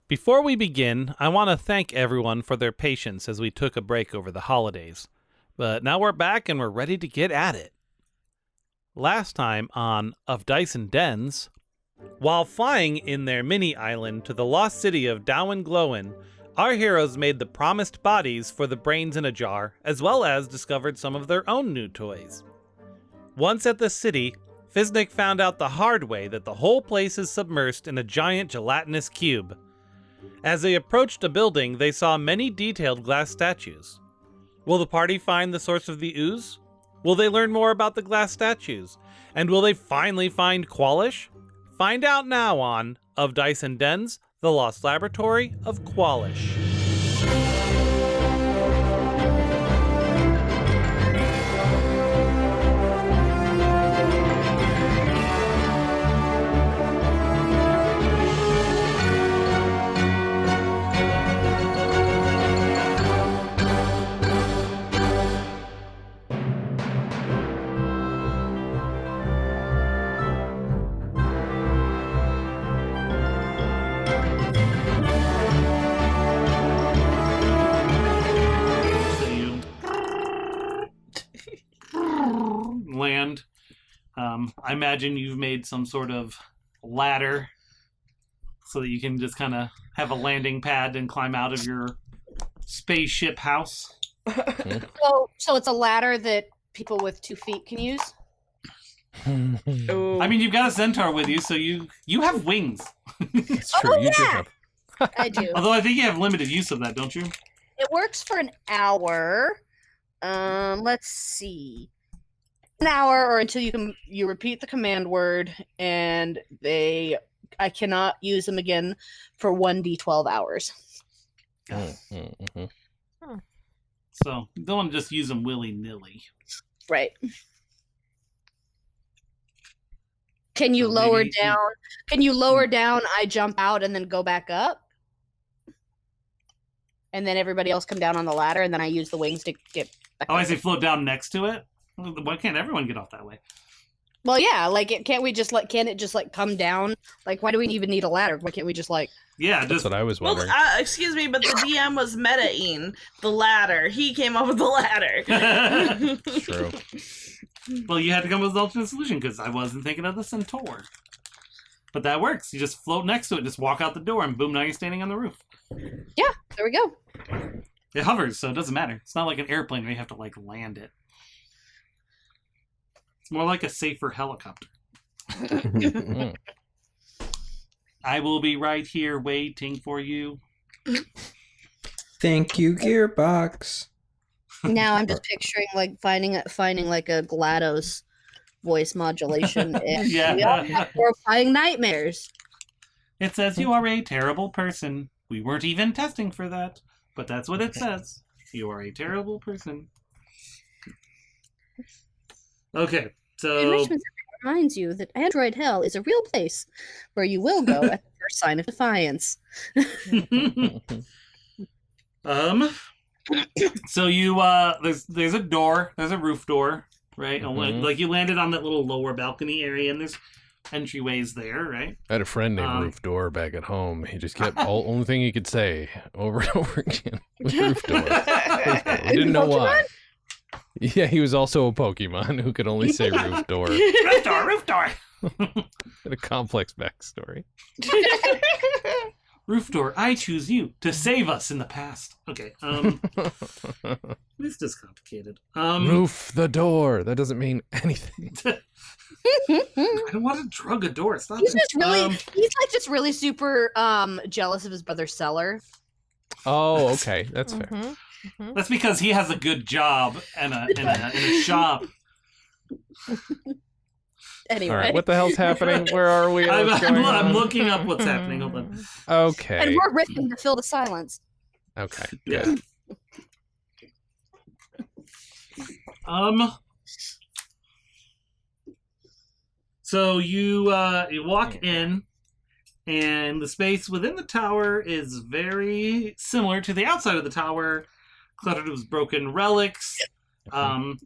Before we begin, I want to thank everyone for their patience as we took a break over the holidays. But now we're back and we're ready to get at it. Last time on Of Dice and Dens, while flying in their mini-island to the lost city of Dowen Glowin, our heroes made the promised bodies for the brains in a jar, as well as discovered some of their own new toys. Once at the city, Fiznik found out the hard way that the whole place is submersed in a giant gelatinous cube. As they approached a building, they saw many detailed glass statues. Will the party find the source of the ooze? Will they learn more about the glass statues? And will they finally find Kwalish? Find out now on Of Dice and Dens, The Lost Laboratory of Kwalish. Land. I imagine you've made some sort of ladder so that you can just kind of have a landing pad and climb out of your spaceship house. So it's a ladder that people with 2 feet can use? I mean, you've got a centaur with you, so you have wings. It's true. You do have. I do. Although I think you have limited use of that, don't you? It works for an hour. Let's see. An hour or until you repeat the command word, and I cannot use them again for 1d12 hours. Mm-hmm. So don't just use them willy-nilly. Right. Can you lower down? Can you lower down? I jump out and then go back up, and then everybody else come down on the ladder, and then I use the wings to get back up. I say float down next to it. Why can't everyone get off that way? Well, yeah, can't it just come down? Like, why do we even need a ladder? Why can't we just Yeah, That's just what I was wondering. Well, excuse me, but the DM was meta-ing the ladder. He came up with the ladder. It's true. Well, you had to come with an alternate solution because I wasn't thinking of the centaur. But that works. You just float next to it, just walk out the door, and boom, now you're standing on the roof. Yeah, there we go. It hovers, so it doesn't matter. It's not like an airplane where you have to land it. It's more like a safer helicopter. I will be right here waiting for you. Thank you, Gearbox. Now I'm just picturing finding like a GLaDOS voice modulation. And Yeah. we all have horrifying nightmares. It says you are a terrible person. We weren't even testing for that, but that's what it says. You are a terrible person. Okay, so Enrichment reminds you that Android Hell is a real place where you will go at the first sign of defiance. So you there's a door, there's a roof door, right? Mhm. Like you landed on that little lower balcony area, and there's entryways there, right? I had a friend named Roof Door back at home. He just kept only thing he could say over and over again was Roof Door. I didn't know why. Yeah, he was also a Pokemon who could only say Roof Door. Roof door, roof door. Had a complex backstory. Roof door, I choose you to save us in the past. Okay, this is complicated. Roof the door. That doesn't mean anything. I don't want to drug a door. Stop He's it. just really, just really super jealous of his brother Seller. Oh, okay. That's fair. That's because he has a good job and a shop. Anyway, All right, what the hell's happening? Where are we? What's going I'm on? looking up what's happening. Hold on. Okay. and we're ripping to fill the silence. Okay. Yeah. Good. So you walk in, and the space within the tower is very similar to the outside of the tower, cluttered with broken relics.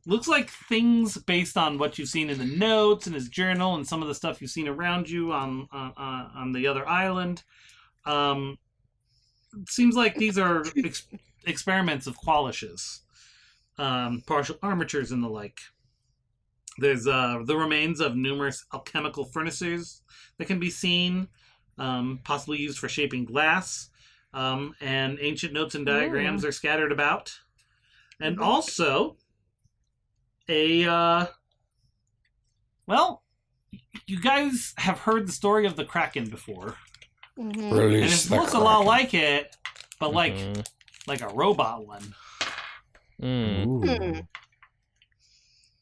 Looks like things based on what you've seen in the notes and his journal and some of the stuff you've seen around you on the other island. it seems like these are experiments of Kwalish's, partial armatures and the like. There's the remains of numerous alchemical furnaces that can be seen, possibly used for shaping glass, and ancient notes and diagrams are scattered about. And also, well, you guys have heard the story of the Kraken before. Mm-hmm. And Release it the looks a lot Kraken. like it, but like a robot one. Mm. Ooh.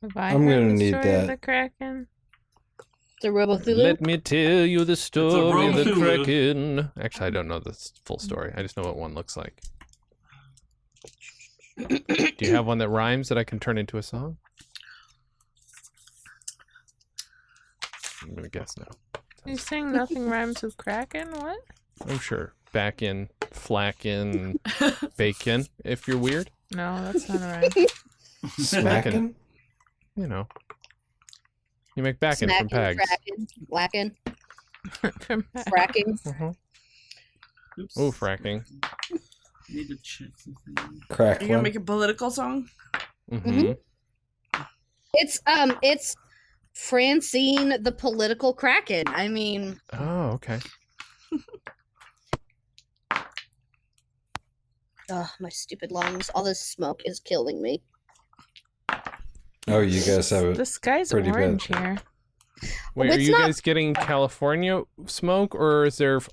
Have I I'm heard gonna the need story of that. the Kraken? The Robo-Thulu? Let me tell you the story of the Robo-Thulu. Kraken. Actually, I don't know the full story. I just know what one looks like. Do you have one that rhymes that I can turn into a song? I'm gonna guess now. You saying nothing rhymes with Kraken? What? I'm sure. Back in, flack in, bacon. If you're weird, No, that's not a rhyme. Smacking? you know. You make bacon from Smacking, pegs. cracking, whacking, From fracking. Uh-huh. Oops. Oh, fracking. Need to check something. Are you gonna Crackling. make a political song? Mm-hmm. It's Francine the political Kraken. I mean, Oh, okay. my stupid lungs. All this smoke is killing me. Oh, you guys have The it. sky's Pretty bad. orange here. Wait, are It's you not- guys getting California smoke, or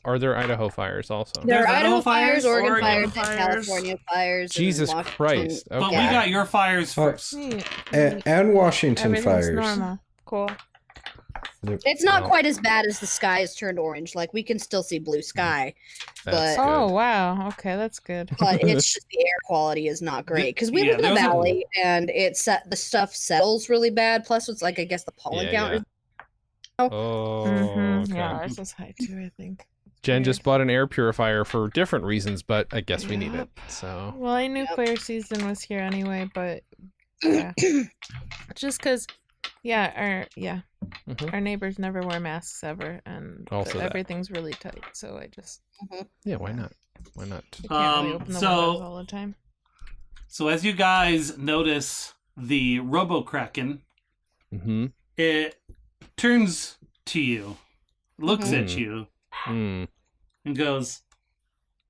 are there Idaho fires also? There There's are Idaho Idaho fires, fires, Oregon Oregon fires, and fires. California fires. and Jesus Washington. Christ. But Okay. we got your fires Oh. first. Neat. And Washington Everything's fires. normal. Cool. It's not Well- quite as bad as the sky has turned orange. Like we can still see blue sky, That's but Oh, good. wow. Okay, that's good. but it's just the air quality is not great because we Yeah, live in a there was a- valley and the stuff settles really bad. Plus, it's like I guess the pollen Yeah, count yeah. is. Oh, okay. Yeah, ours is high too, I think. Jen Weird. just bought an air purifier for different reasons, but I guess we need it. So, Well, I knew Yep. nuclear season was here anyway, but yeah. Just because, Mhm. our neighbors never wear masks ever, and Also that. everything's really tight. So I just yeah, why not? Why not? I can't really open the windows all the time. So as you guys notice the Robo Kraken, Mm-hmm. it turns to you, looks Mhm. at you, Mm. and goes,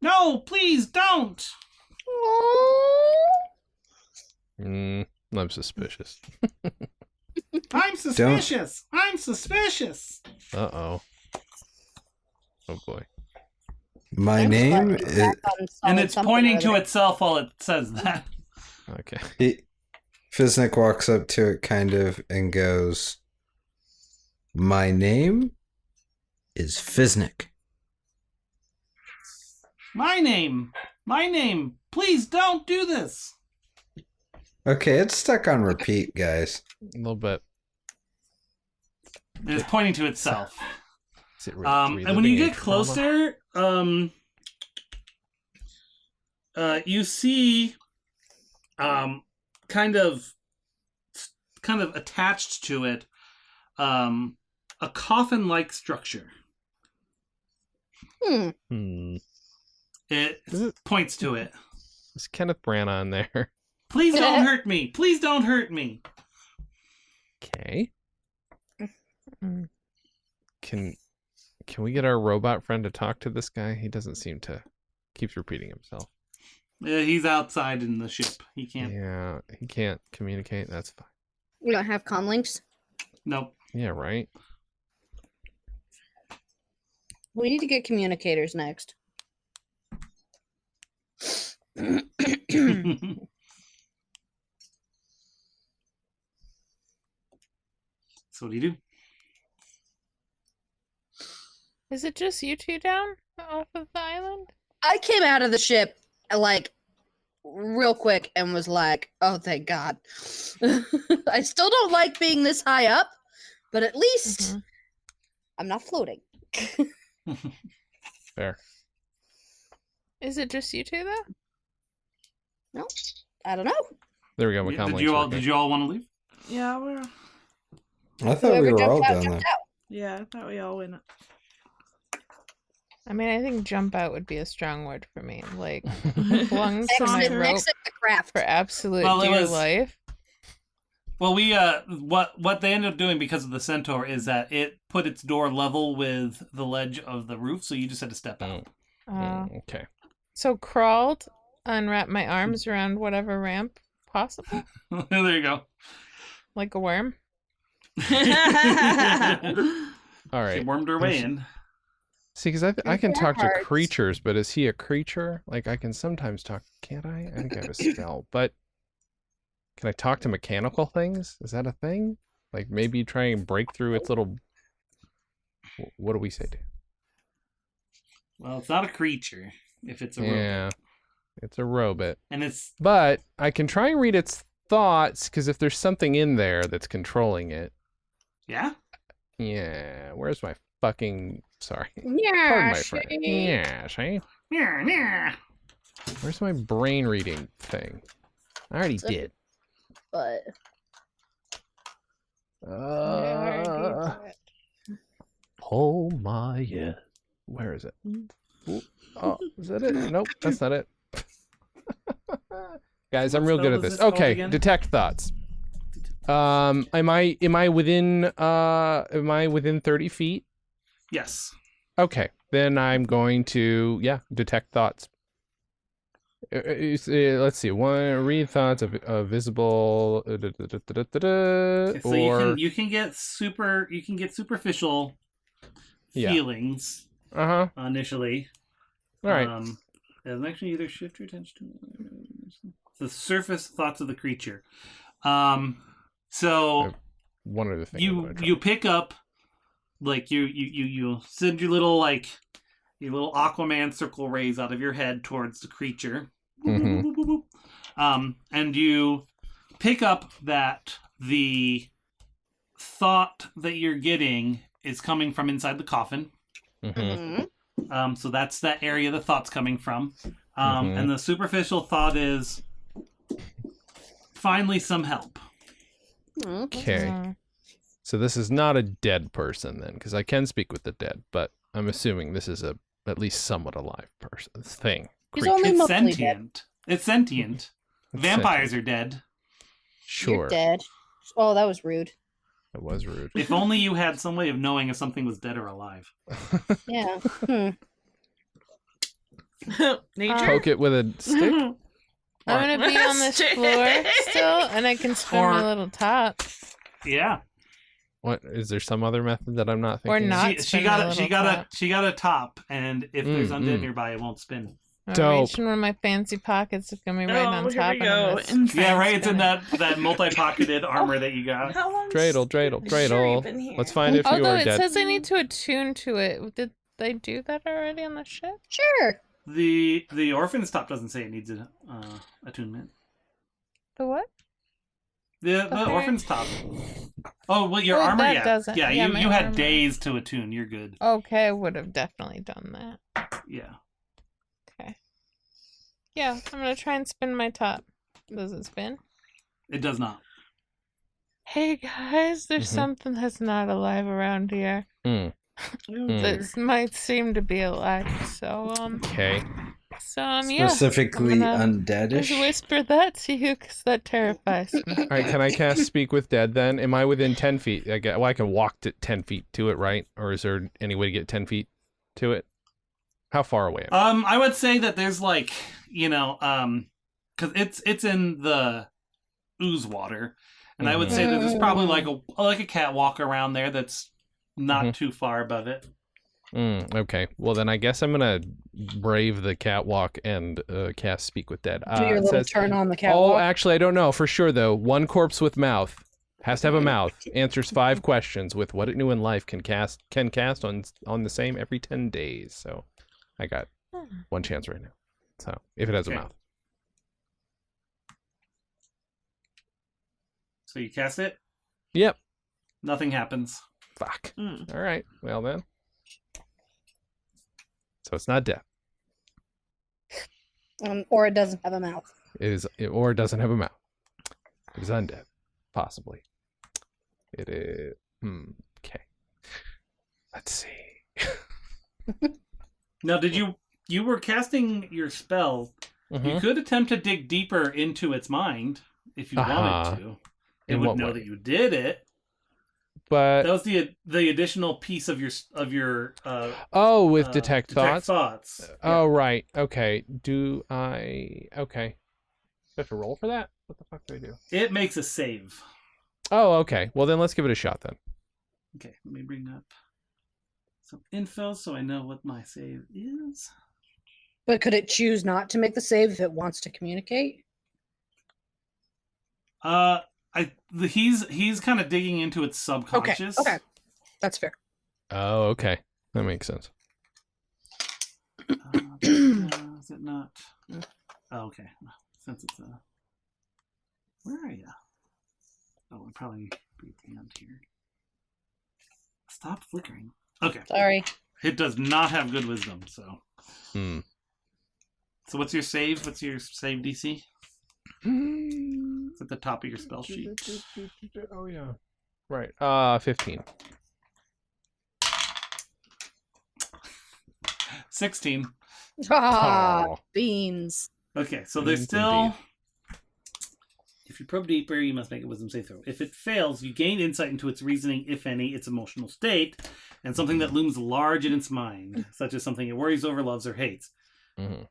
"No, please don't." Mm. I'm suspicious. I'm suspicious. I'm suspicious. Uh-oh. Oh, boy. My I'm name slightly is. back on And solid it's something pointing over to there. itself while it says that. Okay. Fiznik walks up to it kind of and goes, "My name is Fiznik." My name. Please don't do this. Okay, it's stuck on repeat, guys. A little bit. It's pointing to itself. Is it And when you get closer, you see, kind of attached to it, a coffin-like structure. Hmm. It Is it- points to it. Is Kenneth Branagh on there? Please don't hurt me. Please don't hurt me. Okay. Mm. Can we get our robot friend to talk to this guy? He doesn't seem to. Keeps repeating himself. He's outside in the ship. He can't. Yeah, he can't communicate. That's fine. We don't have comm links. Nope. Yeah, right. We need to get communicators next. So what do you do? Is it just you two down off of the island? I came out of the ship like real quick and was like, "Oh, thank God." I still don't like being this high up, but at least Mhm. I'm not floating. Fair. Is it just you two though? I don't know. There we go. Did McComling's you all? working. Did you all want to leave? Yeah, I thought we were all down there. yeah, I thought we all went. I mean, I think jump out would be a strong word for me. Like, clung to my Exit, rope exit the craft. for absolute Well, it dear was- life. Well, we what they ended up doing because of the centaur is that it put its door level with the ledge of the roof, so you just had to step out. Okay. So crawled, unwrap my arms around whatever ramp possible, There you go. like a worm. All right. She wormed her way in. See, because I can talk to Yards. creatures, but is he a creature? Like, I can sometimes talk. Can't I? I think I have a spell, but can I talk to mechanical things? Is that a thing? Like, maybe try and break through its little. What do we say, Dan? Well, it's not a creature if it's a robot. Yeah, it's a robot. And it's But I can try and read its thoughts, because if there's something in there that's controlling it. yeah. Yeah, where's my fucking. Sorry. Pardon Yeah, my French. Yeah, see? Yeah, yeah. Where's my brain reading thing? I already So- did. but Oh my yeah. Where is it? Ooh, oh, is that it? Nope, that's not it. Guys, I'm What real spell good at is this. this called Okay, again? detect thoughts. Am I within 30 feet? Yes. Okay, then I'm going to detect thoughts. Let's see. Read thoughts of visible. So you can get superficial Yeah. feelings Uh-huh. initially. All right. And actually either shift your attention to the surface thoughts of the creature. So One other thing. I'm gonna try. you pick up like you send your little Aquaman circle rays out of your head towards the creature. Mhm. And you pick up that the thought that you're getting is coming from inside the coffin. Mhm. So that's that area the thought's coming from. Mhm. And the superficial thought is finally some help. Okay. Mm. So this is not a dead person then, because I can speak with the dead, but I'm assuming this is at least somewhat alive person thing. He's creature. only It's mostly dead. sentient. It's sentient. It's Vampires sentient. are dead. Sure. You're dead. Oh, that was rude. That was rude. If only you had some way of knowing if something was dead or alive. Yeah. Nature. Poke it with a stick. I'm gonna be on this floor still, and I can spin my Or- little top. Yeah. What is there some other method that I'm not Or thinking? not. She spin got my a she little got top. a she got a top, and if there's undead mm. nearby, it won't spin. I'll Dope. reach in one of my fancy pockets. It's gonna be right on Oh, here top. we and I'm go. gonna Inside Yeah, right. It's in spin it. that multi-pocketed armor that you got. How long? Dreidel. Let's find if you Although are it dead. says I need to attune to it. Did they do that already on the ship? Sure. The orphan's top doesn't say it needs an attunement. The what? The Okay. orphan's top. Oh, well, your Oh, armor, that yeah. doesn't- Yeah, yeah, my you had armor. days to attune. You're good. Okay, I would have definitely done that. Yeah. Okay. Yeah, I'm gonna try and spin my top. Does it spin? It does not. Hey guys, there's Mhm. something that's not alive around here. Mm. That might seem to be alive. So Okay. yeah. Specifically I'm gonna undeadish. Just whisper that to you because that terrifies me. All right. Can I cast Speak with Dead then? Am I within 10 feet? I can walk to 10 feet to it, right? Or is there any way to get 10 feet to it? How far away? Am I? I would say that there's like, because it's in the ooze water, and I would say that there's probably like a catwalk around there that's not Mhm. too far above it. Okay. Well, then I guess I'm gonna brave the catwalk and cast Speak with Dead. Do your It little says, turn on the oh, catwalk. actually, I don't know for sure though. One corpse with mouth has to have a mouth. Answers 5 questions with what it knew in life can cast on the same every 10 days. So I got one chance right now. So if it has a Okay. mouth. So you cast it, Yep. nothing happens. Fuck. Mm. All right. Well then. So it's not death. Or it doesn't have a mouth. Or it doesn't have a mouth. It is undead. Possibly. It is. Okay. Let's see. Now, did you were casting your spell? You could attempt to dig deeper into its mind if you wanted to. It In would what know way? that you did it. But That was the additional piece of your with detect thoughts. thoughts. Oh right. Okay. Do I? Okay. Do I have to roll for that? What the fuck do I do? It makes a save. Oh, okay. Well, then let's give it a shot then. Okay, let me bring up some info so I know what my save is. But could it choose not to make the save if it wants to communicate? He's kind of digging into its subconscious. Okay, that's fair. Oh, okay. That makes sense. Is it not? Oh, okay. Since it's where are you? Oh, we'll probably be at the end here. Stop flickering. Okay. Sorry. It does not have good wisdom, so. Hmm. So what's your save? What's your save DC? It's at the top of your spell sheet. Oh yeah. Right. 15. 16. Ah, Oh. beans. Okay, so there's Indeed. still. If you probe deeper, you must make a wisdom save throw. If it fails, you gain insight into its reasoning, if any, its emotional state, and something that looms large in its mind, such as something it worries over, loves, or hates. Mm-hmm.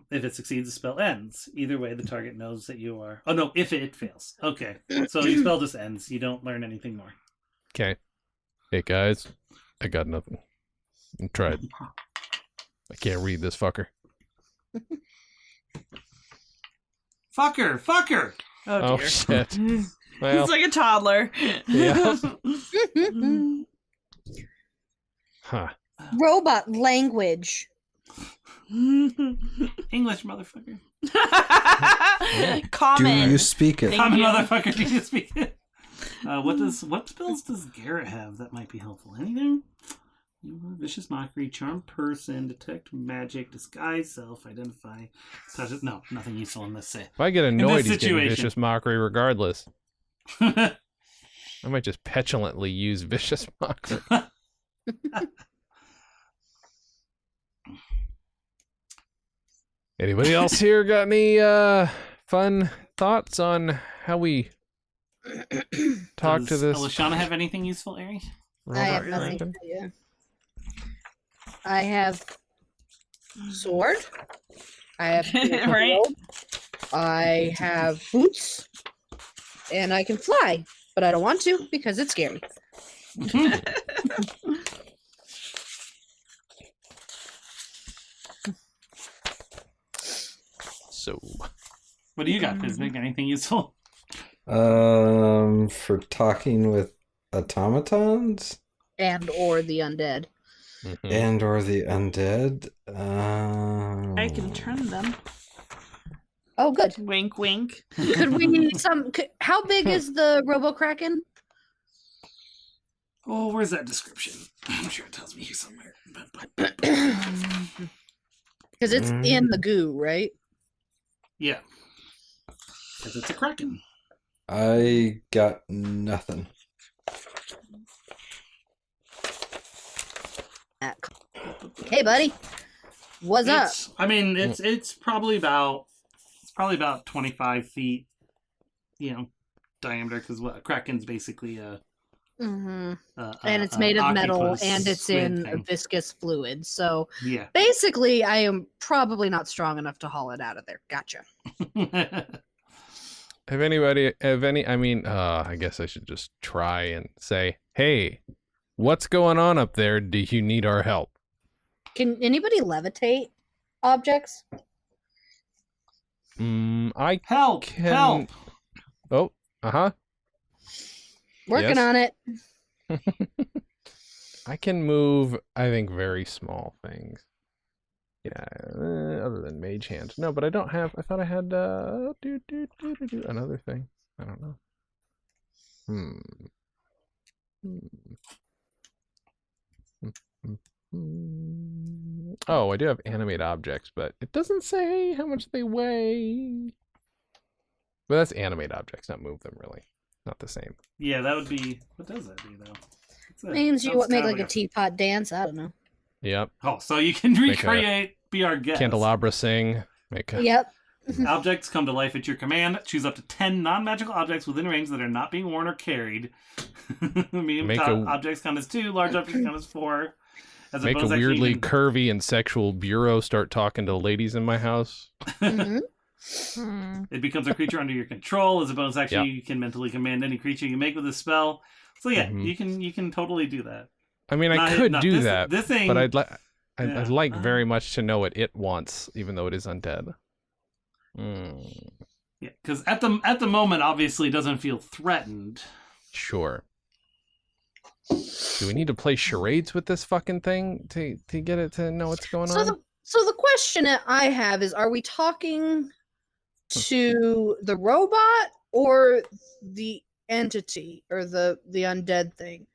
If it succeeds, the spell ends. Either way, the target knows that you are. Oh no! If it fails, okay. So your spell just ends. You don't learn anything more. Okay. Hey guys, I got nothing. I tried. I can't read this fucker. Fucker! Oh Oh dear. shit. Well, He's like a toddler. Yeah. huh. Robot language. English, motherfucker. Do Common. you speak it? Thank I'm a you. motherfucker. Do you speak it? What spells does Garrett have that might be helpful? Anything? Vicious mockery, charm person, detect magic, disguise self, identify. Touch it. No, nothing useful in this set. If I get annoyed, this he's getting situation. vicious mockery regardless. I might just petulantly use vicious mockery. Anybody else here got any fun thoughts on how we talk to Does this? Elishana have anything useful, Ari? I have robot nothing. Kraken? Yeah. I have sword. I have Right. robe. I have boots, and I can fly, but I don't want to because it's scary. So, What do you got, Fizbig? Anything useful? For talking with automatons And or the undead. mhm. and or the undead. I can turn them. Oh, good. Wink, wink. Could we need some? How big is the Robo Kraken? Oh, where's that description? I'm sure it tells me here somewhere. Because it's in the goo, right? Yeah. Because it's a Kraken. I got nothing. Hey, buddy. What's up? I mean, it's probably about 25 feet, diameter, because what Kraken's basically a Mm-hmm. a And it's made of metal, octopus and it's squid in a thing. viscous fluid. So Yeah. basically, I am probably not strong enough to haul it out of there. Gotcha. I guess I should just try and say, hey, what's going on up there? Do you need our help? Can anybody levitate objects? I Help! can. Help! Oh, uh-huh. Working Yes. on it. I can move, I think, very small things. Yeah, other than mage hand. No, but I don't have. I thought I had another thing. I don't know. Oh, I do have animate objects, but it doesn't say how much they weigh. But that's animate objects, not move them, really. Not the same. Yeah, that would be. What does that do, though? Means you sounds make kinda like a teapot dance. I don't know. Yep. Oh, so you can Make a recreate, be our guest. Candelabra sing. Make a... Yep. Objects come to life at your command. Choose up to 10 non-magical objects within range that are not being worn or carried. Medium Make top a- objects count as 2, large objects count as 4. As Make a bonus action, you weirdly can- curvy and sexual bureau start talking to ladies in my house. Mhm. It becomes a creature under your control. As a bonus action, Yep. you can mentally command any creature you make with this spell. So yeah, Mhm. you can totally do that. I mean, I Not- could not do this- that, This thing, but I'd like Yeah. very much to know what it wants, even though it is undead. Mm, yeah, because at the moment, obviously, it doesn't feel threatened. sure. Do we need to play charades with this fucking thing to get it to know what's going on? So the question that I have is, are we talking to the robot or the entity or the undead thing?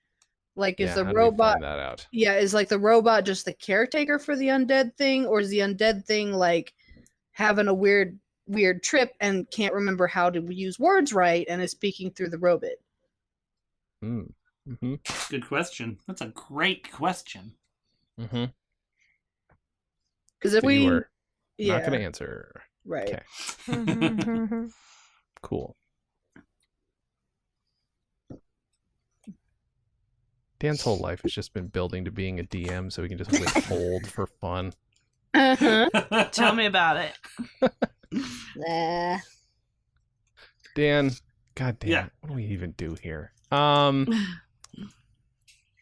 Like, is Yeah, the how do we robot? find that out? Yeah, is like the robot just the caretaker for the undead thing, or is the undead thing like having a weird trip and can't remember how to use words right and is speaking through the robot? Mm. Mm-hmm. Good question. That's a great question. Mm-hmm. Because if So we, you were yeah, not going to answer. right. Okay. Cool. Dan's whole life has just been building to being a DM so he can just withhold for fun. Uh-huh. Tell me about it. Nah. Dan, god damn Yeah. it, what do we even do here? I'm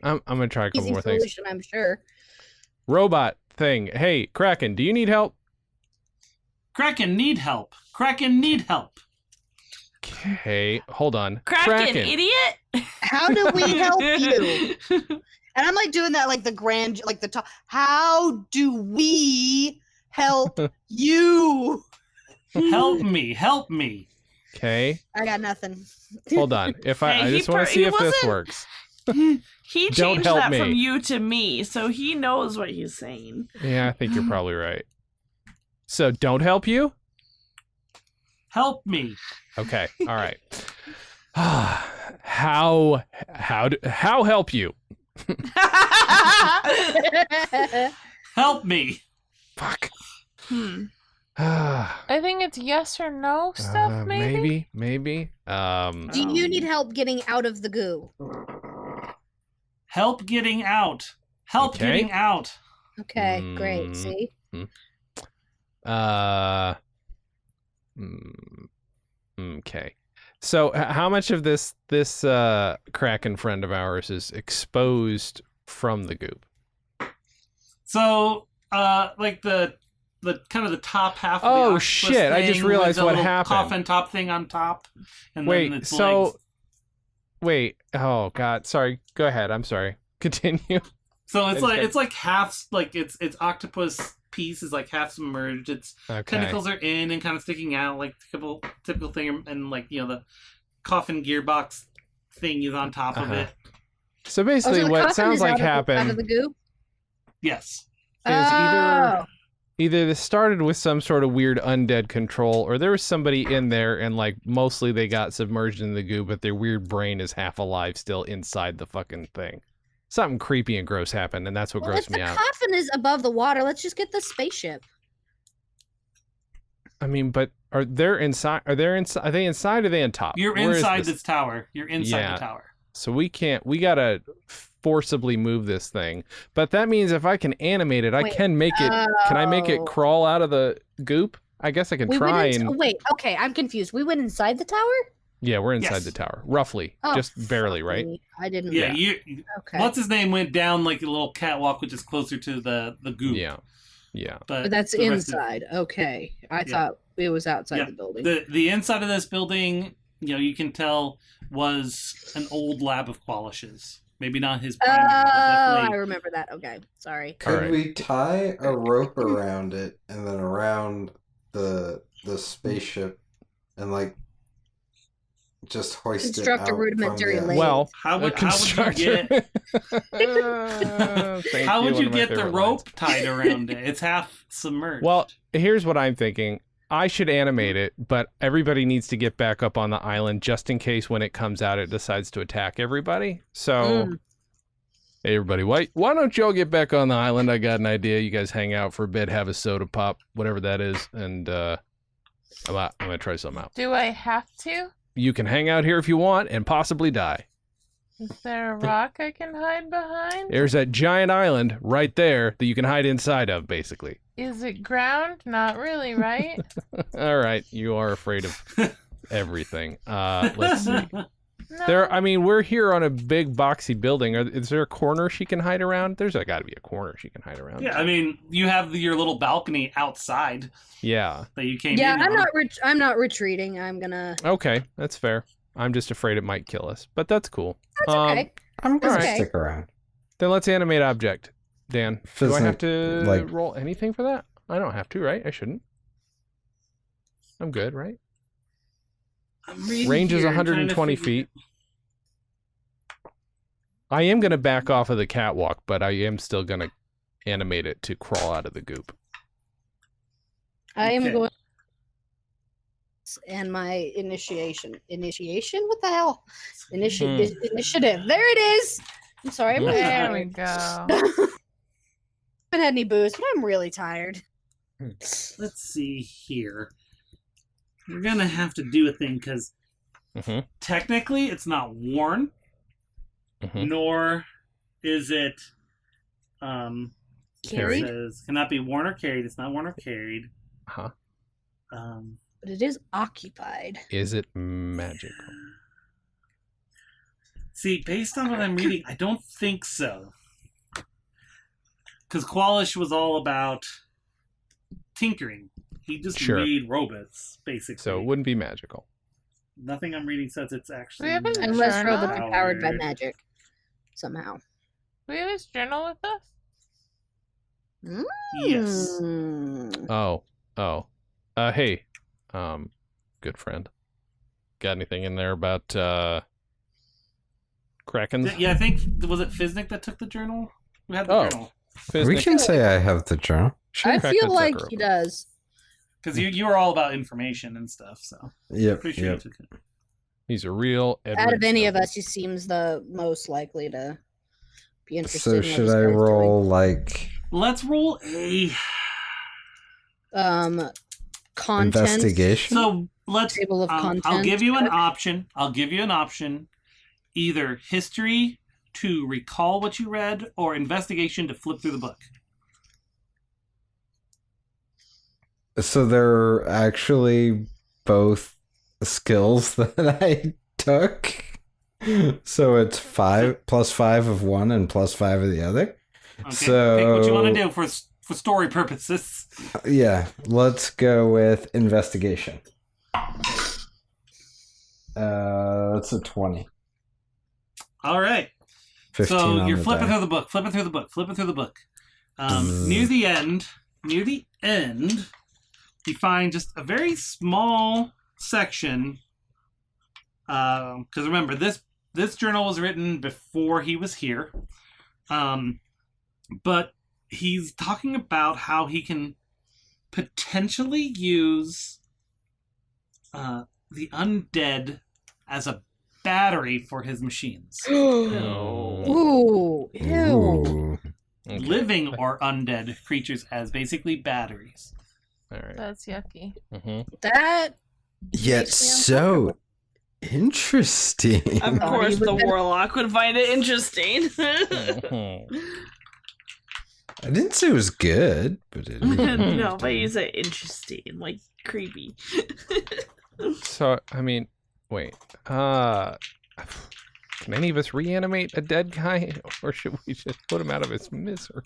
gonna try a couple Easy more things. solution, I'm sure. Robot thing. Hey, Kraken, do you need help? Kraken need help. Kraken need help. Okay, hold on. Kraken, idiot! How do we help you? And I'm like doing that, like the grand, like the top. How do we help you? Help me. Help me. Okay, I got nothing. hold on. If I Hey, just want to see he if this wasn't- works. He Don't changed help that me. from you to me, so he knows what he's saying. Yeah, I think you're probably right. So don't help you? Help me. Okay, all right. how help you? Help me. Fuck. I think it's yes or no stuff, maybe? maybe. Do you need help getting out of the goo? Help getting out. Help Okay. getting out. Okay, great. Mm. See? Okay. So how much of this Kraken friend of ours is exposed from the goop? So, like the kind of the top half. Of Oh, the octopus shit, I just thing realized with the what little happened. Coffin top thing on top. And then Wait, its so legs. wait. Oh god, sorry. Go ahead. I'm sorry. Continue. So it's Okay. like half like its octopus piece is like half submerged. Its Okay. tentacles are in and kind of sticking out like typical thing, and like the coffin gearbox thing is on top of Uh-huh. it. So Oh, basically, so the what coffin sounds is like out of happened the goo? Yes. is either this started with some sort of weird undead control, or there was somebody in there and like mostly they got submerged in the goo, but their weird brain is half alive still inside the fucking thing. Something creepy and gross happened, and that's what Well, if grossed me the out. coffin is above the water, let's just get the spaceship. I mean, but are they inside? Are they inside? Or are they on top? You're Where is inside this? this tower. You're inside Yeah. the tower. So we gotta forcibly move this thing. But that means if I can animate it, I Wait, can make it. Can I make it oh. crawl out of the goop? I guess I can We try went and. wait, okay, I'm confused. We went inside the tower? Yeah, we're inside Yes. the tower, roughly, Oh, just barely, fuck right? me. I didn't. Yeah. Yeah. Okay. What's his name went down like a little catwalk, which is closer to the goop. Yeah. But That's the rest of- inside. Okay. I thought it was outside Yeah. the building. the inside of this building, you can tell was an old lab of Kwalish's. Maybe not his primary, but I definitely. remember that. Okay. Sorry. Could Alright. we tie a rope around it and then around the spaceship and like just hoist Construct it a out rudimentary from the lake. Well, How a would you constructor. get Thank how would one you of my get the favorite rope lines. tied around it? It's half submerged. Well, here's what I'm thinking. I should animate it, but everybody needs to get back up on the island just in case when it comes out it decides to attack everybody. So Hey, everybody, why don't y'all get back on the island? I got an idea. You guys hang out for a bit, have a soda pop, whatever that is, and I'm going to try something out. Do I have to? You can hang out here if you want and possibly die. Is there a rock I can hide behind? There's that giant island right there that you can hide inside of, basically. Is it ground? Not really, right? All right, you are afraid of everything. Let's see. No. We're here on a big boxy building. Is there a corner she can hide around? There's got to be a corner she can hide around. Yeah, I mean, you have your little balcony outside Yeah. that you came Yeah, in I'm on. not. I'm not retreating. I'm gonna. Okay, that's fair. I'm just afraid it might kill us, but that's cool. That's okay. I'm gonna Okay. stick around. Then let's animate object. Dan, do I have to like- roll anything for that? I don't have to, right? I shouldn't. I'm good, right? I'm reading Range is here and trying to 120 figure- feet. I am going to back off of the catwalk, but I am still going to animate it to crawl out of the goop. I am Okay. going. And my initiation. Initiation? What the hell? Initiative. There it is. I'm sorry. I'm really There we tired. go. I haven't had any booze, but I'm really tired. Let's see here. We're gonna have to do a thing because Mhm. technically it's not worn, Mhm. nor is it Carried? it says cannot be worn or carried. It's not worn or carried. Huh? But it is occupied. Is it magical? See, based on what I'm reading, I don't think so. Because Kwalish was all about tinkering. He just Sure. made robots, basically. So it wouldn't be magical. Nothing I'm reading says it's actually. We have an Unless Journal? robots are powered by magic. Somehow. Do we have his journal with us? Yes. Mm. Oh. Hey, good friend. Got anything in there about Krakens? Yeah, I think was it Fiznik that took the journal? Who had the Oh. journal? We Fiznik? can say I have the journal. I Kraken feel took like her he over. does. Because you were all about information and stuff, so Yep. pretty sure Yep. you took it. He's a real Edward Out of any of Snowden. us, he seems the most likely to be interested So in what should this I guy's roll like Let's roll a. doing. Content. investigation? So let's. Table of I'll contents give you an check. option. I'll give you an option. Either history to recall what you read, or investigation to flip through the book. So they're actually both skills that I took. So it's 5 plus 5 of one and plus 5 of the other. Okay. So- Pick what you want to do for story purposes. Yeah, let's go with investigation. That's a 20. All right. 15 So on you're the flipping die. through the book, flipping through the book. Near the end, you find just a very small section. Because remember, this journal was written before he was here. But he's talking about how he can potentially use the undead as a battery for his machines. Oh. Ooh, ew. Ooh. Okay. Living or undead creatures as basically batteries. All right. That's yucky. Mm-hmm. That Yet Makes me so interesting. Of Thought course, he would the been- warlock would find it interesting. Mm-hmm. I didn't say it was good, but it No, but you say interesting, like creepy. So, I mean, wait. Can any of us reanimate a dead guy, or should we just put him out of his misery?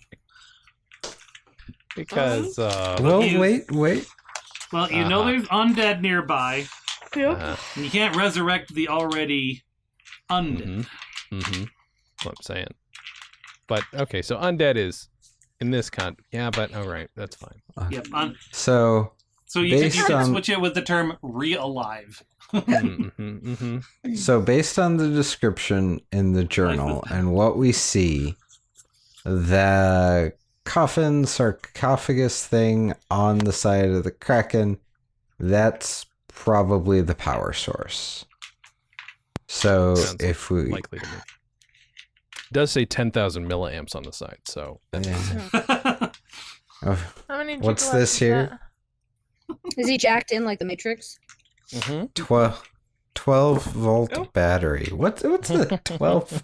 Because, Well, You- wait. Well, you know Uh-huh. there's undead nearby, uh, and you can't resurrect the already undead. what I'm saying. But okay, so undead is in this yeah, but all right, that's fine. Yep. So So you Based could on- switch it with the term re-alive. So based on the description in the journal and what we see, the coffin sarcophagus thing on the side of the Kraken, that's probably the power source. So Sounds if we Likely to me. does say 10,000 milliamps on the side, so Yeah. Oh, How many What's gigawatts this is here? that? Is he jacked in like the Matrix? 12 volt Oh. battery. What's the 12?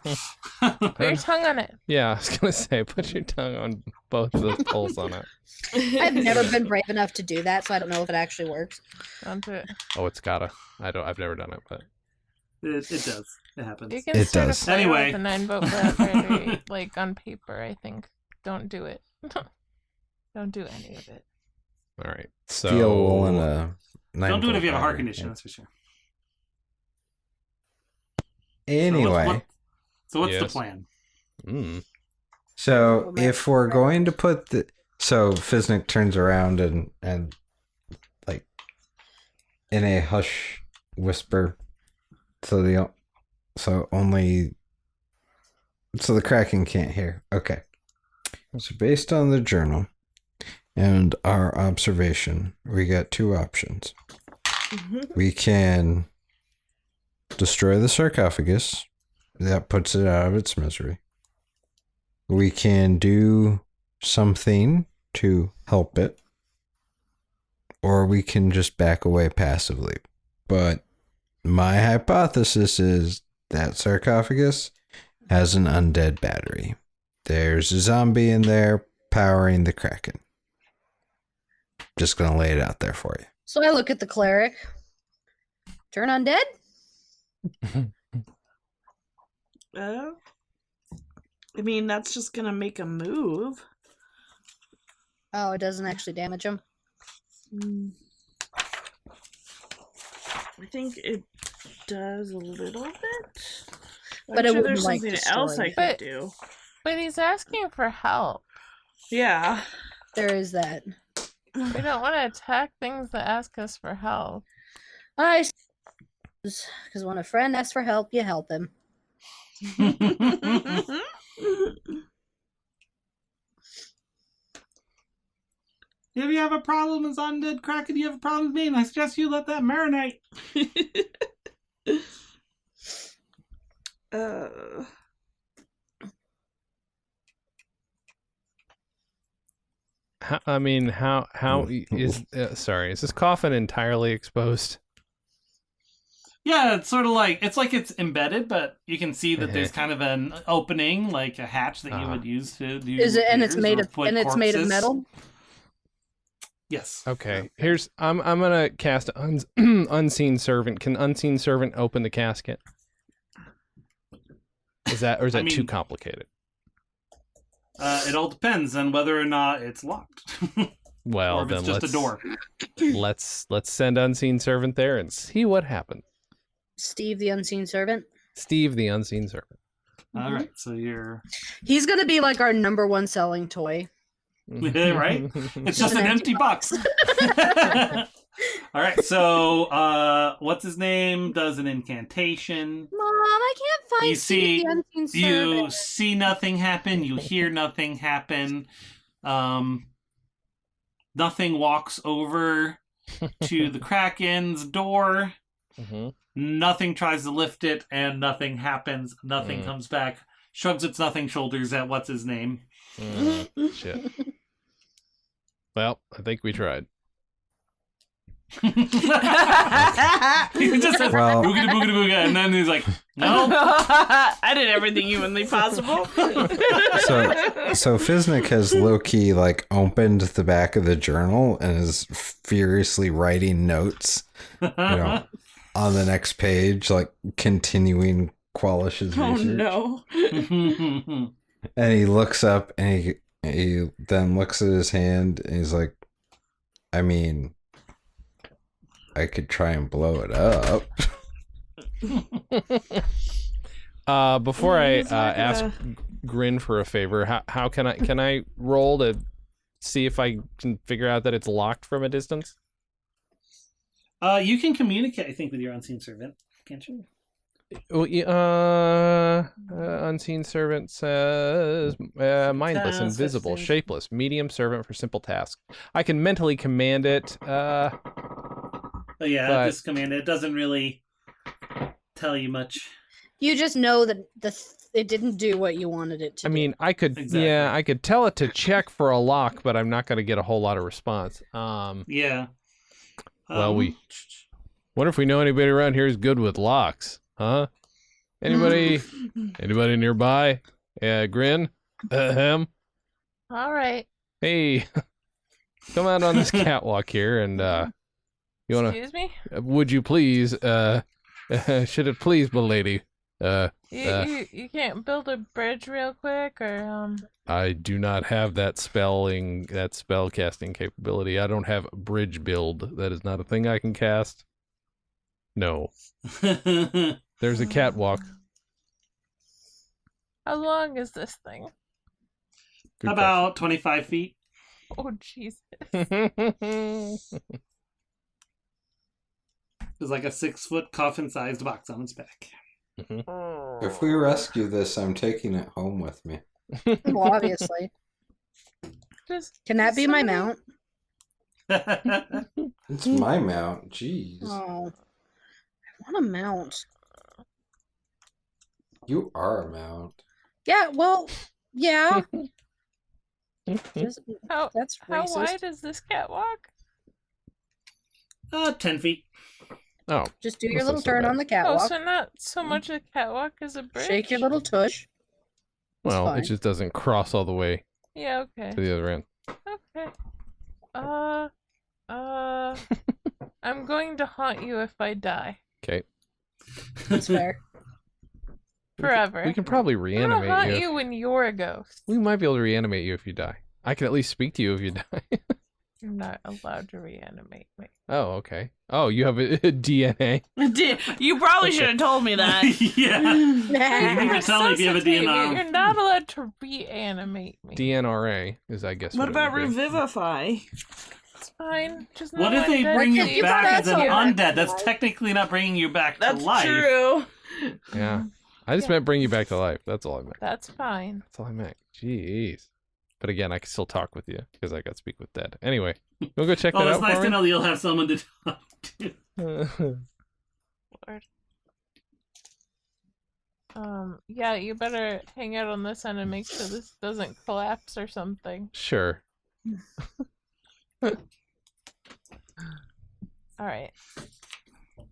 Put your tongue on it. Yeah, I was gonna say, put your tongue on both of those poles on it. I've never been brave enough to do that, so I don't know if it actually works. Don't do it. Oh, it's gotta. I've never done it, but It does. It happens. You can It start does. a fire Anyway. with a 9-volt battery, like on paper. I think. Don't do it. Don't do any of it. all right. So Steel wool and a 9 Don't do it if volt you have a heart battery. condition, that's for sure. Anyway, So what's the Yes. plan? Mm. so if we're going to put the so Fiznik turns around and like in a hush whisper, so the Kraken can't hear. Okay. So based on the journal and our observation, we got two options. We can destroy the sarcophagus. That puts it out of its misery. We can do something to help it. Or we can just back away passively. But my hypothesis is that sarcophagus has an undead battery. There's a zombie in there powering the Kraken. Just gonna lay it out there for you. So I look at the cleric. Turn undead? I mean, that's just gonna make a move. Oh, it doesn't actually damage him. I think it does a little bit. But I'm it sure wouldn't, there's like, something destroy else I it. could But- do. But he's asking for help. Yeah. There is that. We don't want to attack things that ask us for help. I because when a friend asks for help, you help him. If you have a problem with undead Kraken, you have a problem with me, and I suggest you let that marinate. uh, How is sorry? Is this coffin entirely exposed? Yeah, it's sort of like it's embedded, but you can see that there's kind of an opening, like a hatch that you would use to do. Is it and it's repairs made or of put and it's made of corpses. metal? Yes. Okay. Here's I'm gonna cast unseen servant. Can unseen servant open the casket? Is that I too mean- complicated? It all depends on whether or not it's locked, Well, or if then it's just let's a door. let's send unseen servant there and see what happens. Steve, the unseen servant. Steve, the unseen servant. All right, so you're He's gonna be like our #1 selling toy. Right? It's just an empty box. All right, so what's his name does an incantation. Mom, I can't find You Steve, see- the unseen You servant. see nothing happen. You hear nothing happen. Nothing walks over to the Kraken's door. Mhm. Nothing tries to lift it, and nothing happens. Nothing Mm. comes back. Shrugs its nothing shoulders at what's his name. Shit. Well, I think we tried. He just says Well- boogity boogity booga, and then he's like, no. I did everything humanly possible. So Fiznik has low-key like opened the back of the journal and is furiously writing notes, on the next page, like continuing Kwalish's Oh research. no. And he looks up and he then looks at his hand and he's like, I mean, I could try and blow it up. Before I He's not gonna- ask Grin for a favor, how can I roll to see if I can figure out that it's locked from a distance? You can communicate, I think, with your unseen servant, can't you? Unseen servant says mindless, That's invisible, 15. shapeless, medium servant for simple tasks. I can mentally command it. But yeah, But- this command, it doesn't really tell you much. You just know that the it didn't do what you wanted it to. I mean, I could, Exactly. I could tell it to check for a lock, but I'm not going to get a whole lot of response. Yeah. Well, wonder if we know anybody around here who's good with locks, huh? Anybody nearby? Yeah, Grin? Ahem. All right. Hey, come out on this catwalk here and, you wanna, Excuse me? would you please, should it please, milady? You can't build a bridge real quick, or I do not have that spell casting capability. I don't have bridge build. That is not a thing I can cast. No. There's a catwalk. how long is this thing? Good About 25 feet. Oh, Jesus. question. There's like a 6-foot coffin-sized box on its back. If we rescue this, I'm taking it home with me. Well, obviously. Can that be my mount? It's my mount. Jeez. Oh, I want a mount. You are a mount. Yeah, well, yeah. Just- How that's how racist. wide is this catwalk? 10 feet. Oh, Just do your That's little not so turn bad. on the Oh, catwalk. so not so much a catwalk as a bridge. Shake your little tush. well, fine. it just doesn't cross all the way Yeah. Okay. to the other end. Okay. I'm going to haunt you if I die. Okay. That's fair. Forever. We can probably I'm gonna reanimate haunt you. you when you're a ghost. We might be able to reanimate you if you die. I can at least speak to you if you die. You're not allowed to reanimate me. Oh, okay. Oh, you have a DNA. You probably should have told me that. Yeah. You need to tell me if you have a Resuscitate me. DNR. You're not allowed to reanimate me. DNRA is, I guess. What it about would be. revivify? It's fine. Just What no if they undead bring you You back brought as an us all undead? back. That's technically not bringing you back That's to life. true. Yeah. I just meant bring you back to life. That's all I meant. That's fine. That's all I meant. Jeez. But again, I can still talk with you because I got to speak with Dead. Anyway, we'll go check Oh, that it's out nice for to me. know that you'll have someone to talk to. Lord. Yeah, you better hang out on this end and make sure this doesn't collapse or something. Sure. Alright.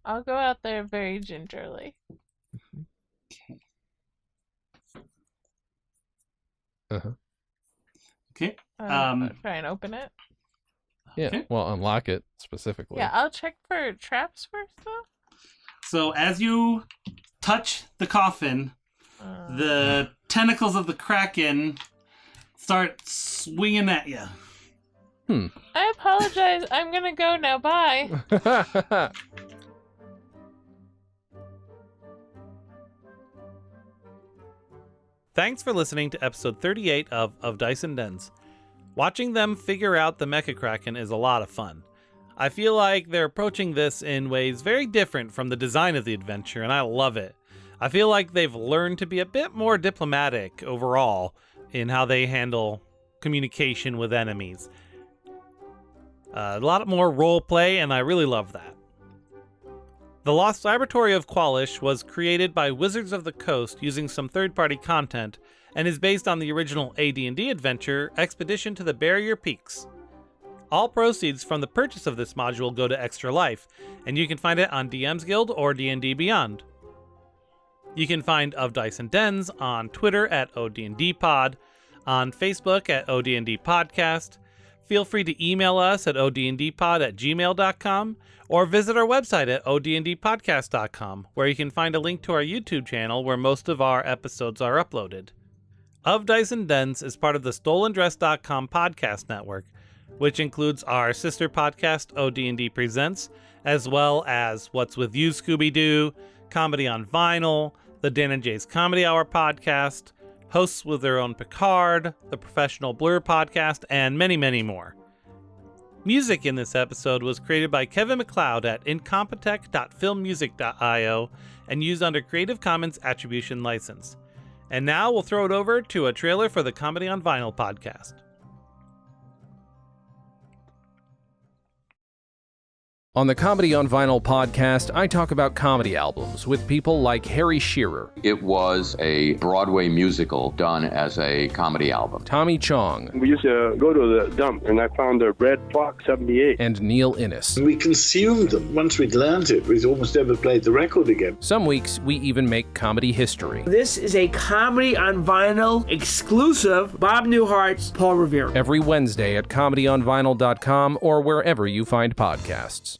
I'll go out there very gingerly. Okay. I'll try and open it. Yeah. Okay. Well, unlock it specifically. Yeah, I'll check for traps first, though. So as you touch the coffin, the tentacles of the Kraken start swinging at you. I apologize. I'm gonna go now. Bye. Thanks for listening to episode 38 of Dice and Dens. Watching them figure out the Mecha Kraken is a lot of fun. I feel like they're approaching this in ways very different from the design of the adventure, and I love it. I feel like they've learned to be a bit more diplomatic overall in how they handle communication with enemies. A lot more role play, and I really love that. The Lost Laboratory of Kwalish was created by Wizards of the Coast using some third-party content and is based on the original AD&D adventure Expedition to the Barrier Peaks. All proceeds from the purchase of this module go to Extra Life, and you can find it on DM's Guild or D&D Beyond. You can find Of Dice and Dens on Twitter at ODNDpod, on Facebook at ODND Podcast. Feel free to email us at odndpod@gmail.com or visit our website at odndpodcast.com, where you can find a link to our YouTube channel where most of our episodes are uploaded. Of Dice and Dens is part of the StolenDress.com podcast network, which includes our sister podcast, OD&D Presents, as well as What's With You, Scooby-Doo, Comedy on Vinyl, the Dan and Jay's Comedy Hour podcast, Hosts with Their Own Picard, the Professional Blur podcast, and many, many more. Music in this episode was created by Kevin MacLeod at incompetech.filmmusic.io and used under Creative Commons Attribution License. And now we'll throw it over to a trailer for the Comedy on Vinyl podcast. On the Comedy on Vinyl podcast, I talk about comedy albums with people like Harry Shearer. It was a Broadway musical done as a comedy album. Tommy Chong. We used to go to the dump, and I found a Red Fox 78. And Neil Innes. We consumed them. Once we'd learned it, we'd almost never played the record again. Some weeks, we even make comedy history. This is a Comedy on Vinyl exclusive Bob Newhart's Paul Revere. Every Wednesday at comedyonvinyl.com or wherever you find podcasts.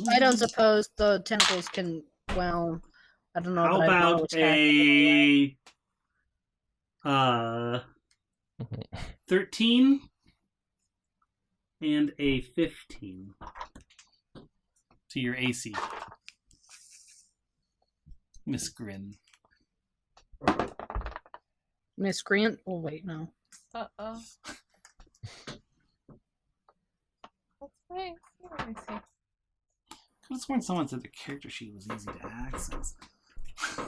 I don't suppose the tentacles can. Well, I don't know. How that I know about what's happening. a 13 and a 15 to your AC? Miss Grin. Miss Grant? Oh wait, no. Uh-oh. Let me see. I could have sworn someone said the character sheet was easy to access.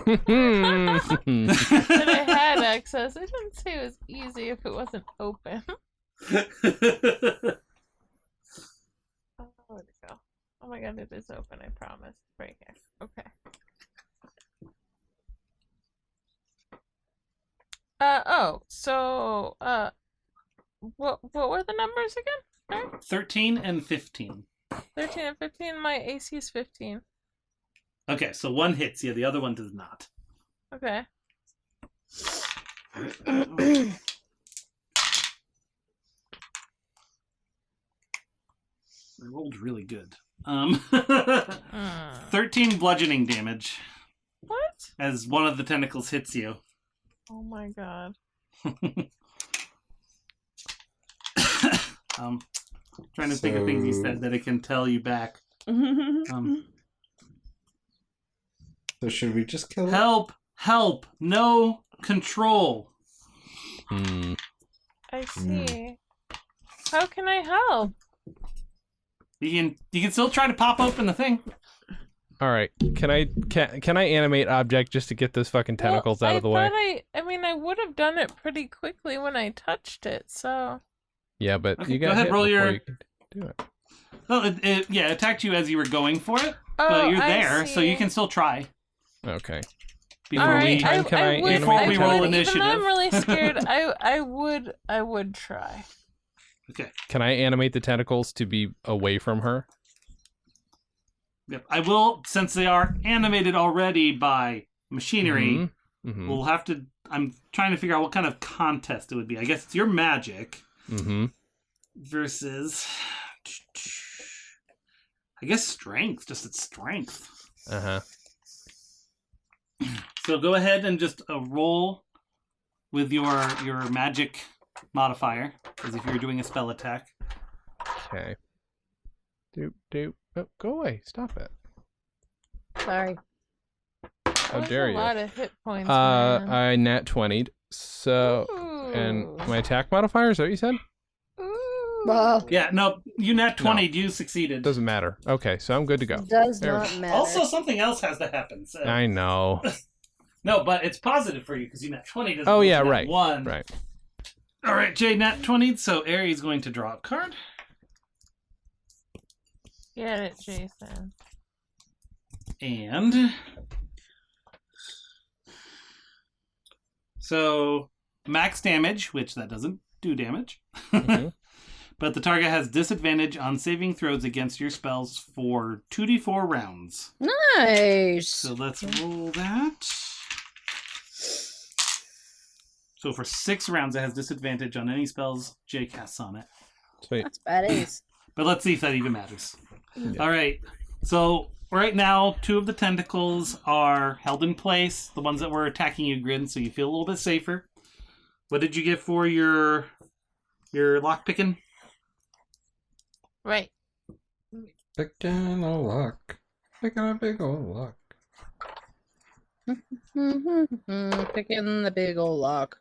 But I had access. I didn't say it was easy if it wasn't open. Oh, where'd it go? Oh my god, it is open, I promise. Right here. Okay. What were the numbers again? Sorry? 13 and 15. 13 and 15, my AC is 15. Okay, so one hits you, the other one does not. Okay. I rolled really good. 13 bludgeoning damage. What? As one of the tentacles hits you. Oh my god. Trying to think of things you said that it can tell you back. So should we just kill it? Help! No control. I see. How can I help? You can still try to pop open the thing. All right, can I animate object just to get those fucking tentacles out of the way? I mean, I would have done it pretty quickly when I touched it, so... Yeah, but Okay, you go got ahead, hit roll before your- you could do it. Well, it attacked you as you were going for it, Oh, but you're I there, so you see. can still try. Okay. Before All we right, Can I would, animate Before we the roll tentacles? initiative. Even though I'm really scared, I would try. Okay. Can I animate the tentacles to be away from her? Yep. I will, since they are animated already by machinery, Mm-hmm. we'll have to. I'm trying to figure out what kind of contest it would be. I guess it's your magic Mm-hmm. versus. I guess strength. Just its strength. Uh-huh. So go ahead and just roll with your magic modifier, as if you were doing a spell attack. Okay. Doop. Oh, go away. Stop it. Sorry. How That's dare a you? lot of hit points, man. I nat 20'd. So, and Ooh. my attack modifier, is that what you said? Ooh. Well, Yeah, no, you nat 20'd, you succeeded. Doesn't matter. Okay, so I'm good to go. does There. not matter. Also, something else has to happen. So. I know. No, but it's positive for you because you nat 20 doesn't Oh, mean yeah, you nat right. 1. Right. All right, Jay nat 20'd, so Aries going to draw a card. Get it, Jason. And so max damage, which that doesn't do damage. Mhm. But the target has disadvantage on saving throws against your spells for 2d4 rounds. Nice. So let's roll that. So for 6 rounds, it has disadvantage on any spells Jay casts on it. Sweet. That's badass. But let's see if that even matters. All right. So right now, 2 of the tentacles are held in place. The ones that were attacking you, Grin, so you feel a little bit safer. What did you get for your lock picking? Right. Picking a lock. Picking a big old lock. Picking the big old lock.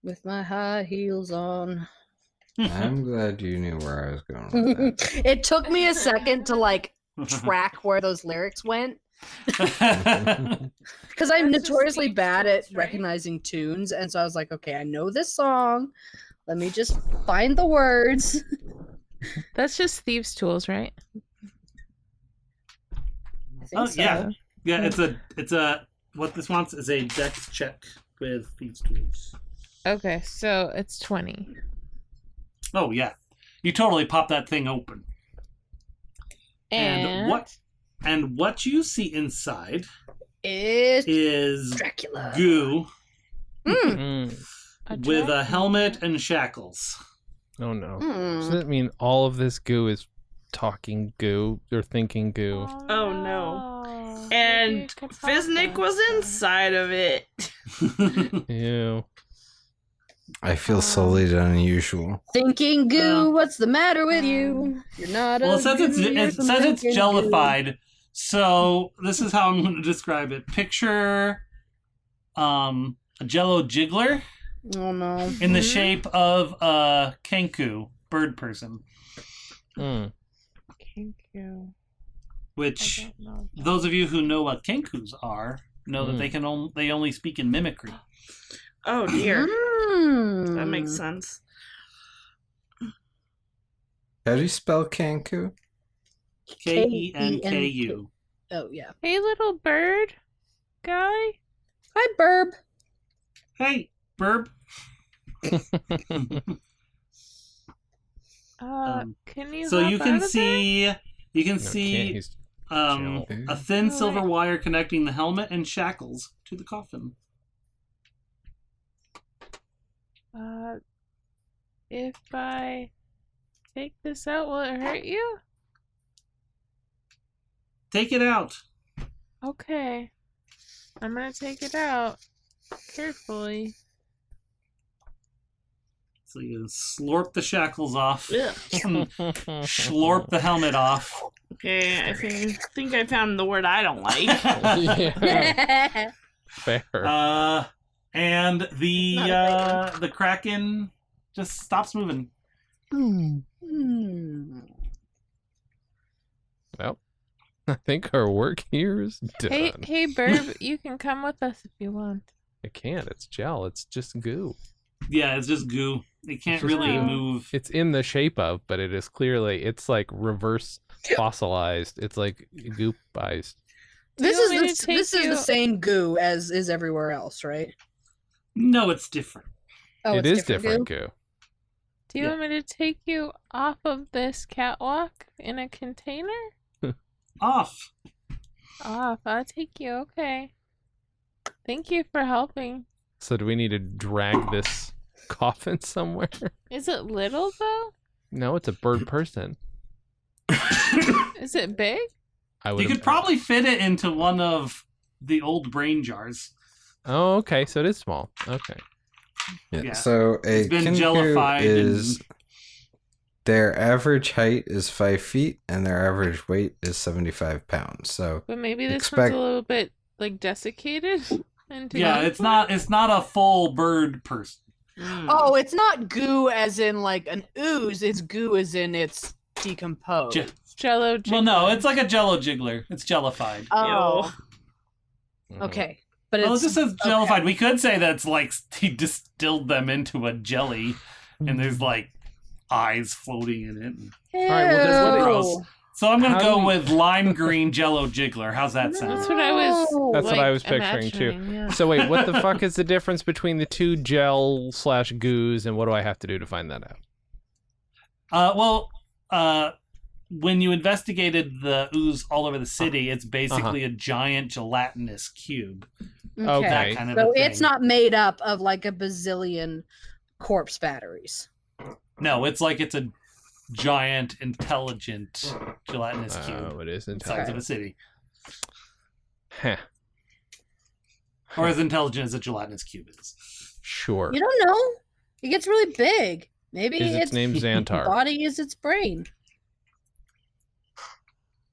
With my high heels on. I'm glad you knew where I was going with that. It took me a second to like track where those lyrics went. Because I'm That's just notoriously Thieves' bad at Tools, right? recognizing tunes, and so I was like, okay, I know this song. Let me just find the words. That's just thieves' tools, right? I think so. yeah. Yeah, it's a what this wants is a dex check with these tools. Okay, so it's 20. Oh yeah. You totally pop that thing open. And what you see inside It's is Dracula. goo Mm. with a helmet and shackles. Oh no. Hmm. Does that mean all of this goo is talking goo or thinking goo? Oh, no. And Fiznik was inside of it. Ew. I feel solid and unusual. Thinking goo, what's the matter with you? You're not Well, a it says goo, it's you're it says it's thinking jellified. So this is how I'm going to describe it. Picture a Jello jiggler goo. Oh no. in the shape of a kenku bird person, Mm. Thank you. which I don't know. those of you who know what kenkus are know that they only speak in mimicry. Oh, dear. Hmm. That makes sense. How do you spell Kanku? Kenku. Oh yeah. Hey, little bird guy. Hi, Burb. Hey, burb. Can you? So hop you out can of there? see you can No, see he's a thin Oh, silver wait. wire connecting the helmet and shackles to the coffin. If I take this out, will it hurt you? Take it out. Okay. I'm gonna take it out carefully. So you slurp the shackles off, Ugh. slurp the helmet off. Okay, I think I found the word I don't like. Yeah. Fair. And Not a the Kraken just stops moving. Hmm. Well, I think our work here is done. Hey, Burb, you can come with us if you want. I can't. It's gel. It's just goo. Yeah, it's just goo. It can't It's just really goo. move. It's in the shape of, but it is clearly, it's like reverse fossilized. It's like goopized. This you is want me to the, take this is you- the same goo as is everywhere else, right? No, it's different. Oh, It it's is different goo. Do you Yeah. want me to take you off of this catwalk in a container? Off. Off. I'll take you. Okay. Thank you for helping. So do we need to drag this coffin somewhere? Is it little though? No, it's a bird person. Is it big? I would. You could probably fit it into one of the old brain jars. Oh, okay. So it is small. Okay. Yeah. So a It's been Kinku jellified is and- their average height is 5 feet and their average weight is 75 pounds. So But maybe this Expect- one's a little bit like desiccated. Into Yeah, it's not a full bird person. Oh, it's not goo as in like an ooze. It's goo as in it's decomposed. Jello. Well, no, it's like a Jello jiggler. It's jellified. Oh, Mhm. okay. But Well, it it's just says jellified. We could say that's like he distilled them into a jelly, and there's like eyes floating in it. Ew. right, well, that's gross. So I'm gonna How go do we- with lime green Jello jiggler. How's that sound? That's what I was. That's what I like, was picturing too. imagining, yeah. So wait, what the fuck is the difference between the two gel/goos, and what do I have to do to find that out? When you investigated the ooze all over the city, it's basically a giant gelatinous cube. Okay. That kind of So a thing. it's not made up of like a bazillion corpse batteries. No, it's a giant, intelligent gelatinous cube. Oh, it is The size intelligent. of a city. Heh. Or as intelligent as a gelatinous cube is. Sure. You don't know. It gets really big. Maybe Is its name Xantar? body is its brain.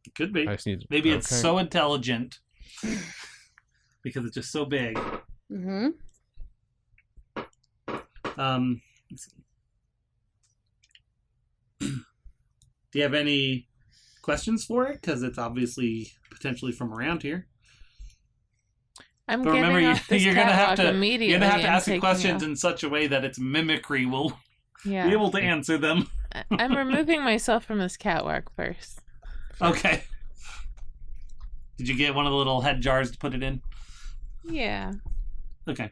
It could be. I just need. Maybe it's okay. so intelligent because it's just so big. Mm-hmm. Let's see. Do you have any questions for it because it's obviously potentially from around here. I'm But getting remember, off this you're gonna have catwalk to immediately. you're gonna have to and ask the taking questions off. in such a way that its mimicry will Yeah. be able to answer them. I'm removing myself from this catwalk first. Okay. Did you get one of the little head jars to put it in? Yeah. Okay.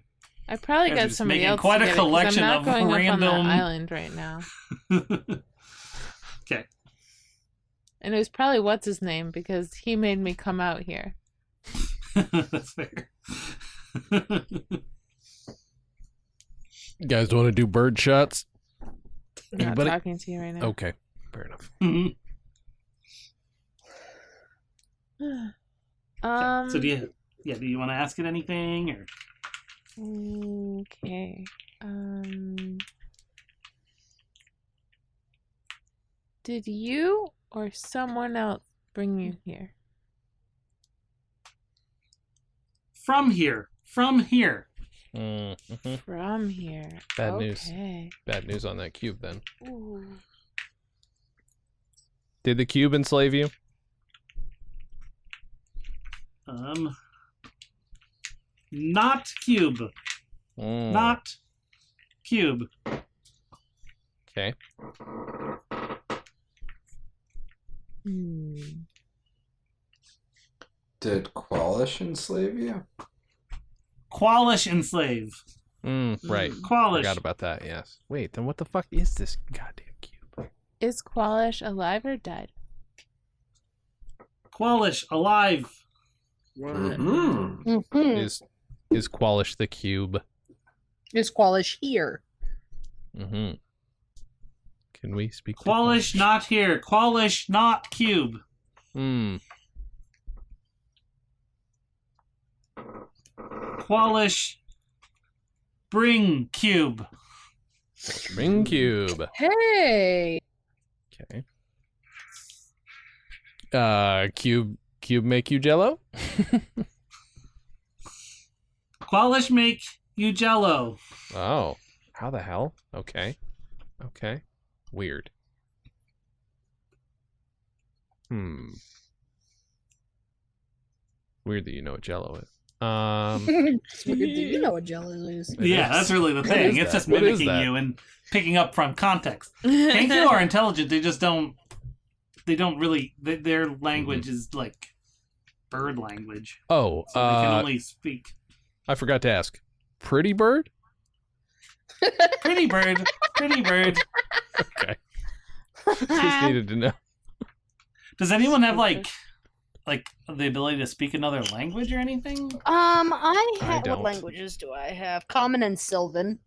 I probably Guys are got just somebody making else quite to a get it, 'cause collection I'm not of going random- up on the island right now. Okay. And it was probably what's his name because he made me come out here. That's fair. You guys want to do bird shots? I'm not Anybody? talking to you right now. Okay, fair enough. Mhm. So do you want to ask it anything or? Okay. Did you or someone else bring you here? From here. From here. Bad news. Okay. Bad news on that cube then. Ooh. Did the cube enslave you? Not cube. Not cube. Okay. Did Kwalish enslave you? Kwalish enslave. Right. Kwalish. Forgot about that, yes. Wait, then what the fuck is this goddamn cube? Is Kwalish alive or dead? Kwalish alive. Is Kwalish the cube? Is Kwalish here? Mm-hmm. Can we speak to Kwalish not here. Kwalish not cube. Kwalish bring cube. Bring cube. Hey. Okay. Cube make you jello? Kwalish make you jello. Oh. How the hell? Okay. Okay. Weird. Weird that you know what jello is. It's weird that you know what jello is. Yeah, that's really the thing. It's just mimicking you and picking up from context. Kanku are intelligent. They just don't. They don't really. Their language is like bird language. Oh, so they can only speak. I forgot to ask. Pretty bird? Pretty bird. Pretty bird. Okay. Just needed to know. Does anyone have like the ability to speak another language or anything? I have. don't. What languages do I have? Common and Sylvan.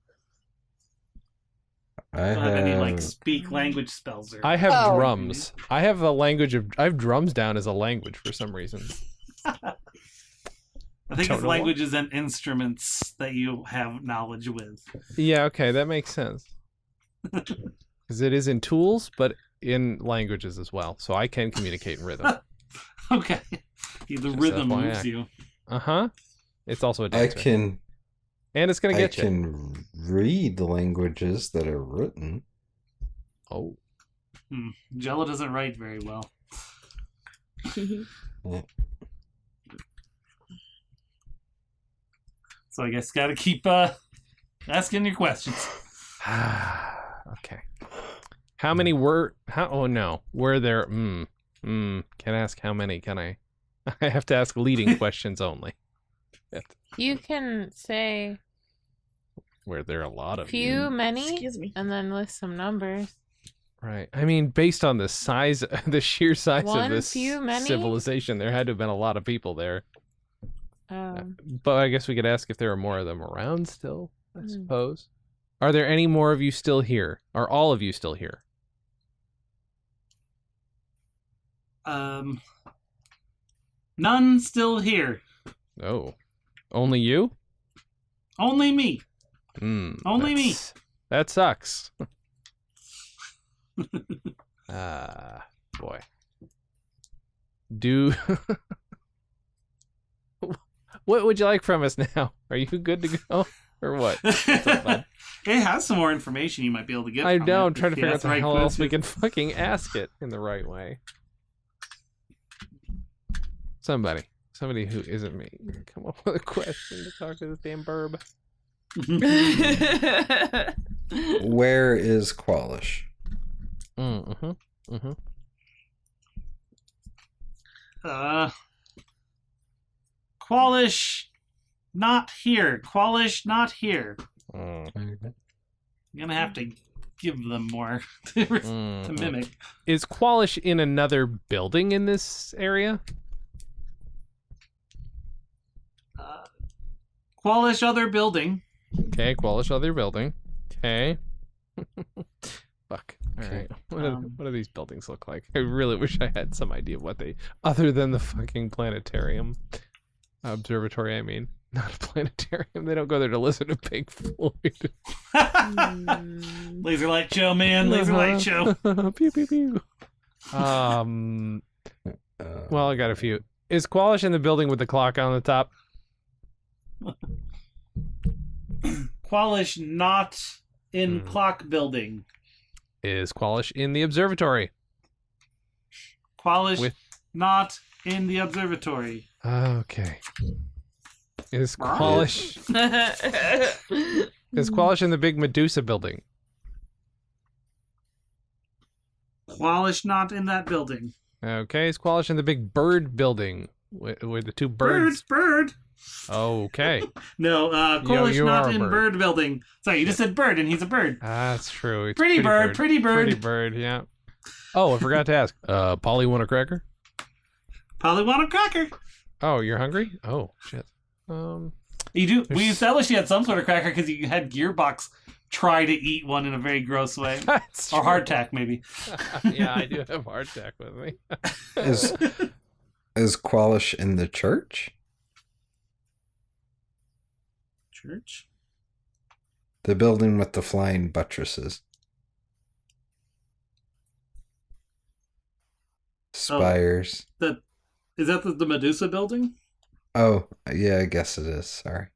I Don't have any like have. speak language spells or. I have Oh. drums. I have a language of. I have drums down as a language for some reason. I think Don't it's know why. languages and instruments that you have knowledge with. Yeah, okay, that makes sense. Because it is in tools, but in languages as well. So I can communicate in rhythm. Okay. The Just rhythm FYI. moves you. Uh-huh. It's also a I dancer. can. And it's going to I get you. can read languages that are written. Oh. Jello doesn't write very well. Yeah. So I guess gotta keep asking your questions. Okay. How many were... Oh, no. Were there... Can I ask how many? Can I... I have to ask leading questions only. You can say Were there a lot of few, you? many, Excuse me. and then list some numbers. Right. I mean, based on the size, the sheer size One, of this few, many? civilization, there had to have been a lot of people there. Um, But I guess we could ask if there are more of them around still, I suppose. Are there any more of you still here? Are all of you still here? None still here. Oh. Only you? Only me. Only me. That sucks. Boy. Do... What would you like from us now? Are you good to go? Or what? What's up, bud? It has some more information you might be able to get. I from know, it I'm trying to if you figure out ask the right hell else we questions. can fucking ask it in the right way. Somebody who isn't me. Come up with a question to talk to this damn burb. Where is Kwalish? Kwalish, not here. Kwalish, not here. Mm. You're gonna have to give them more to mimic. Is Kwalish in another building in this area? Kwalish, other building. Okay, Kwalish, other building. Okay. Fuck. All right. What do these buildings look like? I really wish I had some idea of what they, other than the fucking planetarium. Observatory, I mean. Not a planetarium. They don't go there to listen to Pink Floyd. Laser light show, man. Laser light show. Pew, pew, pew. Well, I got a few. Is Kwalish in the building with the clock on the top? Kwalish, not in clock building. Is Kwalish in the observatory? Kwalish, not in the observatory. Okay. Is Kwalish in the big Medusa building? Kwalish, not in that building. Okay. Is Kwalish in the big bird building with the two birds? Bird. Okay. No, Kwalish, you not are a in bird building. Sorry, you just said bird, and he's a bird. That's true. It's Pretty bird. Pretty bird, yeah. Oh, I forgot to ask. Polly want a cracker? Polly want a cracker. Oh, you're hungry? Oh, shit. You do. We established you had some sort of cracker because you had Gearbox try to eat one in a very gross way. That's or true. hardtack, maybe. Yeah, I do have hardtack with me. Is Kwalish in the church? Church? The building with the flying buttresses. Spires. Is that the Medusa building? Oh, yeah, I guess it is. Sorry.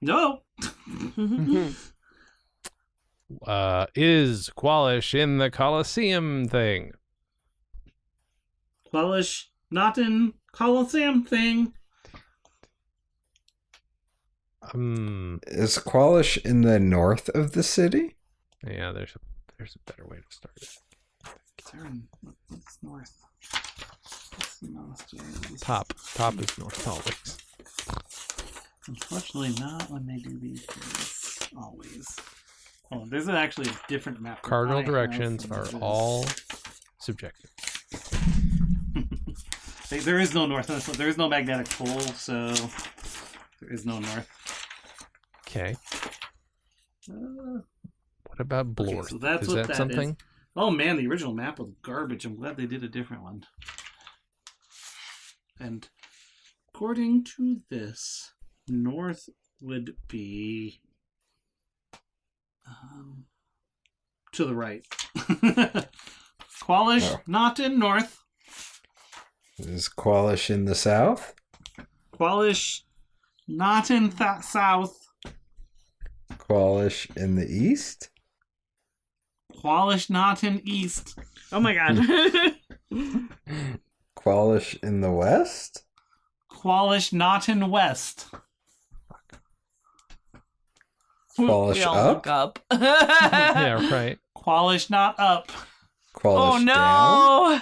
No. Is Kwalish in the Colosseum thing? Kwalish, not in Colosseum thing. Is Kwalish in the north of the city? Yeah, there's a better way to start it. What's north? Top is north always. Unfortunately, not when they do these things. Always. Oh, there's actually a different map. Cardinal directions are all subjective. There is no north. There is no magnetic pole, so there is no north. Okay. What about Blorth? Okay, so that's is what that something? Is. Oh man, the original map was garbage. I'm glad they did a different one. And according to this, north would be to the right. Kwalish, not in north. Is Kwalish in the south? Kwalish, not in south. Kwalish in the east? Kwalish, not in east. Oh my god. Kwalish in the west? Kwalish, not in west. Kwalish we all up? look up. Yeah, right. Kwalish, not up. Kwalish Oh no!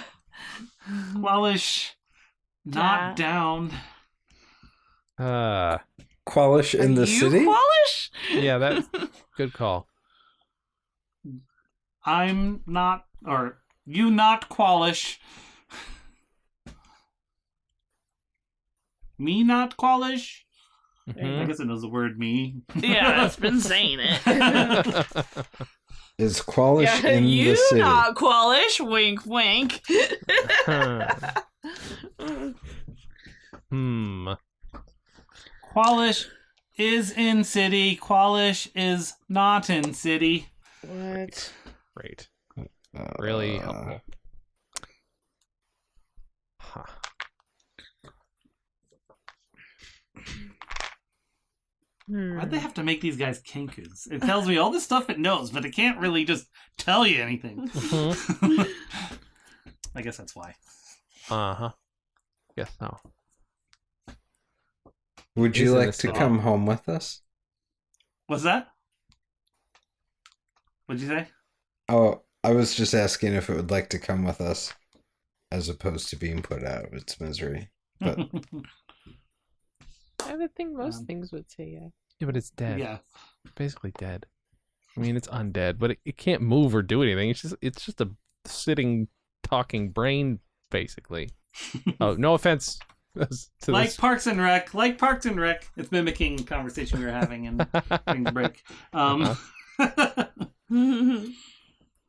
Kwalish, not down. Kwalish in the city? Kwalish? Yeah, that's good call. I'm not, or you not Kwalish. Me not Kwalish? Mhm. I guess it knows the word me. Yeah, it's been saying it. Is Kwalish in you the city? not Kwalish. Wink, wink. Kwalish is in city. Kwalish is not in city. What? Great. Really helpful. Huh. Why'd they have to make these guys kinkus? It tells me all this stuff it knows, but it can't really just tell you anything. I guess that's why. Uh-huh. Guess so. Would Is you in like the to city. come home with us? What's that? What'd you say? Oh, I was just asking if it would like to come with us, as opposed to being put out of its misery. But I would think most things would say yeah. Yeah, but it's dead. Yeah. It's basically dead. I mean, it's undead, but it can't move or do anything. It's just a sitting, talking brain, basically. Oh, no offense to Like this. Parks and Rec. It's mimicking conversation we were having in during the break.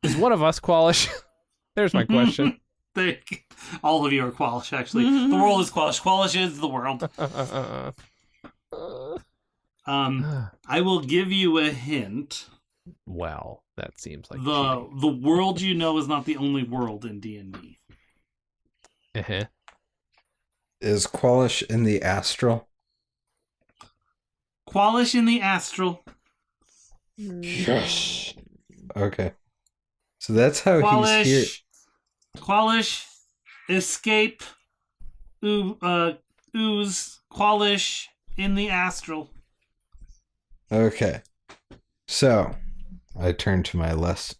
Is one of us Kwalish? There's my question. All of you are Kwalish, actually. The world is Kwalish. Kwalish is the world. I will give you a hint. Well, that seems like The world you know is not the only world in D&D. Uh-huh. is Kwalish in the astral? Kwalish in the astral. Yes. Okay. So that's how Kwalish. he's here. Kwalish. Escape. Ooze. Kwalish in the astral. Okay. So, I turn to my less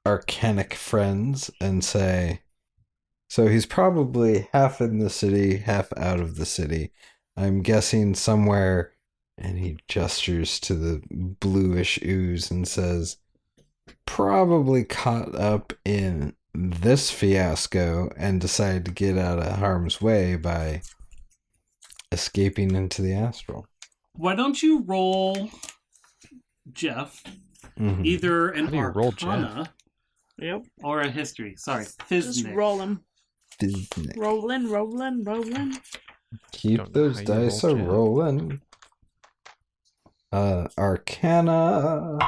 arcanic friends and say, so he's probably half in the city, half out of the city. I'm guessing somewhere, and he gestures to the bluish ooze and says, probably caught up in this fiasco and decided to get out of harm's way by escaping into the astral. Why don't you roll, Jeff, either an Arcana or a History. Sorry, Just Fiznik. roll them. Fiznik. Rolling. Keep those dice a rolling. Arcana.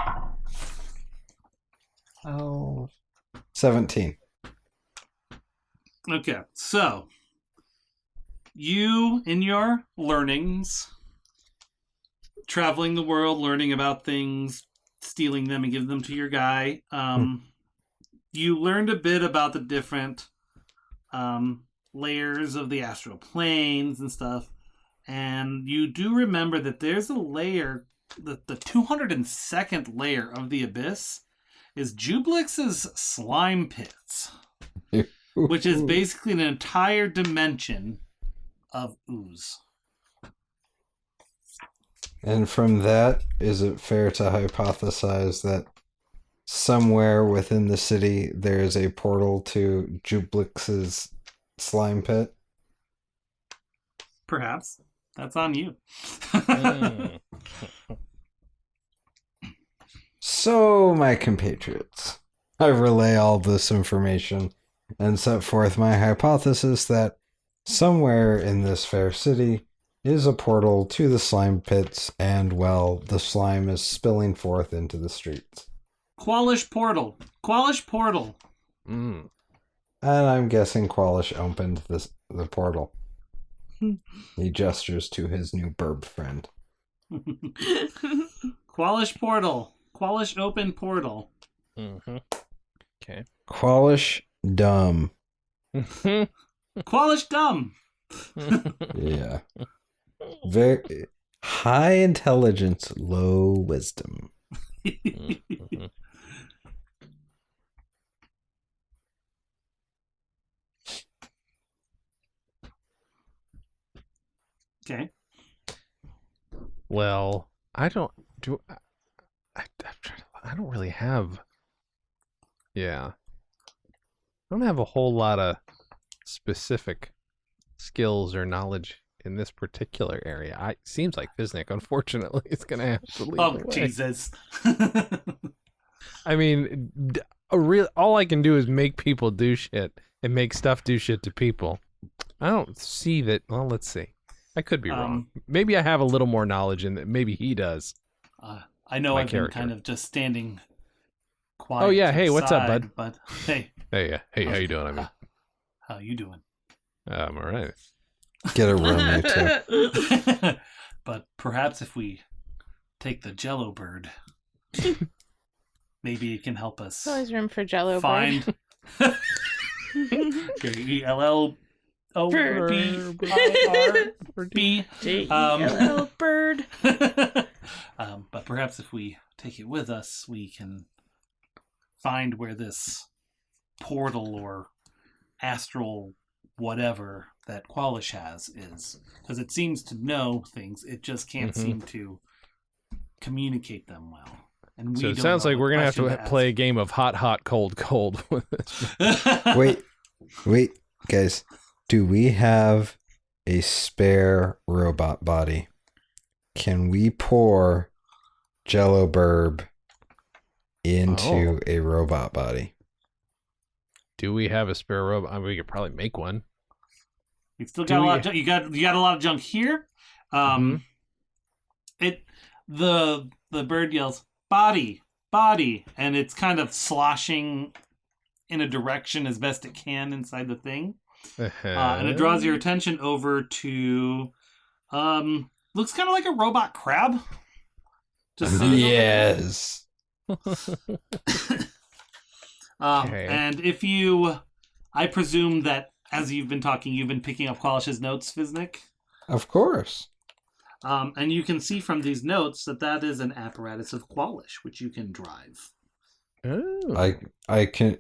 17. Okay, so you, in your learnings, traveling the world, learning about things, stealing them and giving them to your guy, you learned a bit about the different layers of the astral planes and stuff, and you do remember that there's a layer, the 202nd layer of the abyss is Jublix's slime pits, which is basically an entire dimension of ooze. And from that, is it fair to hypothesize that somewhere within the city there is a portal to Jublix's slime pit? Perhaps. That's on you. So, my compatriots, I relay all this information and set forth my hypothesis that somewhere in this fair city is a portal to the slime pits, and, well, the slime is spilling forth into the streets. Kwalish portal. And I'm guessing Kwalish opened the portal. He gestures to his new burb friend. Kwalish portal. Kwalish open portal. Okay. Kwalish dumb. Kwalish dumb. Yeah. Very high intelligence, low wisdom. Okay. Well, I don't really have. Yeah. I don't have a whole lot of specific skills or knowledge in this particular area. Seems like Fiznik, unfortunately, is going to have to lead the way. Jesus. I mean, all I can do is make people do shit and make stuff do shit to people. I don't see that. Well, let's see. I could be wrong. Maybe I have a little more knowledge in that. Maybe he does. I know My I've character. been kind of just standing quiet. Oh, yeah. to Hey, the what's up, side, bud? But hey. Hey, how you doing? I mean, how you doing? I'm all right. Get a room, too. But perhaps if we take the Jello bird, maybe it can help us There's always room for Jello find. bird. JELLOBIRB. J-E-L-L bird. But perhaps if we take it with us, we can find where this portal or astral whatever that Kwalish has is. Because it seems to know things, it just can't seem to communicate them well. And we So it don't sounds know like what we're going to have to question play a game of hot, hot, cold, cold with this. ask. Wait, guys. Do we have a spare robot body? Can we pour Jello Burb into a robot body? Do we have a spare robot? I mean, we could probably make one. You've still got a lot of junk. You got a lot of junk here. The bird yells, "Body, body," and it's kind of sloshing in a direction as best it can inside the thing. And it draws your attention over to looks kind of like a robot crab. Just sitting Yes. Okay. And if I presume that as you've been talking, you've been picking up Kwalish's notes, Fiznik. Of course. And you can see from these notes that is an apparatus of Kwalish, which you can drive. Oh. I can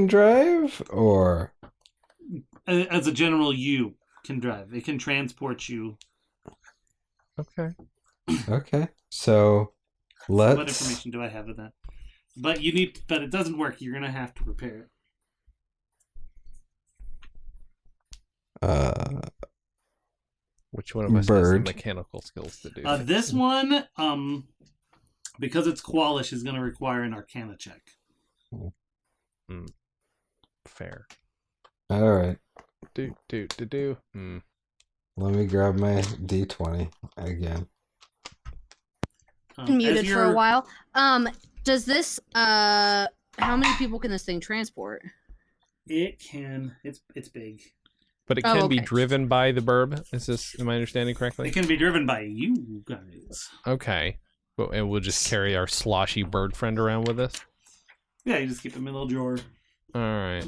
drive, or As a general, you can drive. It can transport you. Okay. okay. So What let's. information do I have of that? But it doesn't work. You're gonna have to repair it. Which one of us has the mechanical skills to do that? This one, because it's Kwalish, is going to require an Arcana check. Fair. All right. Do. Let me grab my D20 again. Muted for a while. Does this how many people can this thing transport? It can. It's big. But it can be driven by the burb. Am I understanding correctly? It can be driven by you guys. Okay. And we'll just carry our sloshy bird friend around with us? Yeah, you just keep him in a little drawer. All right.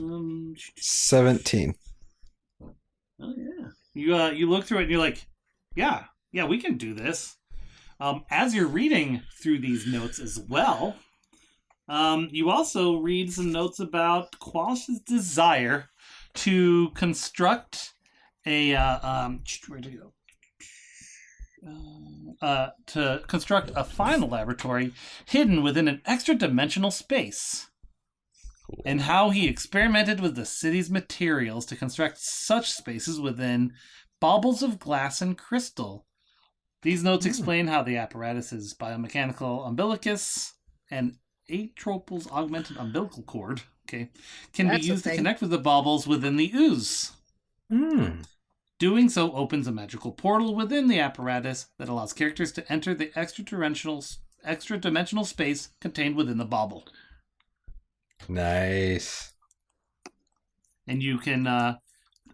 17. Oh yeah. You look through it and you're like, yeah, we can do this. As you're reading through these notes as well, you also read some notes about Kwalish's desire to construct a where'd it go? To construct a final laboratory hidden within an extra-dimensional space. Cool. And how he experimented with the city's materials to construct such spaces within baubles of glass and crystal. These notes explain how the apparatus's biomechanical umbilicus and Atropal's augmented umbilical cord can be used to connect with the baubles within the ooze. Doing so opens a magical portal within the apparatus that allows characters to enter the extra-dimensional space contained within the bauble. Nice. And you can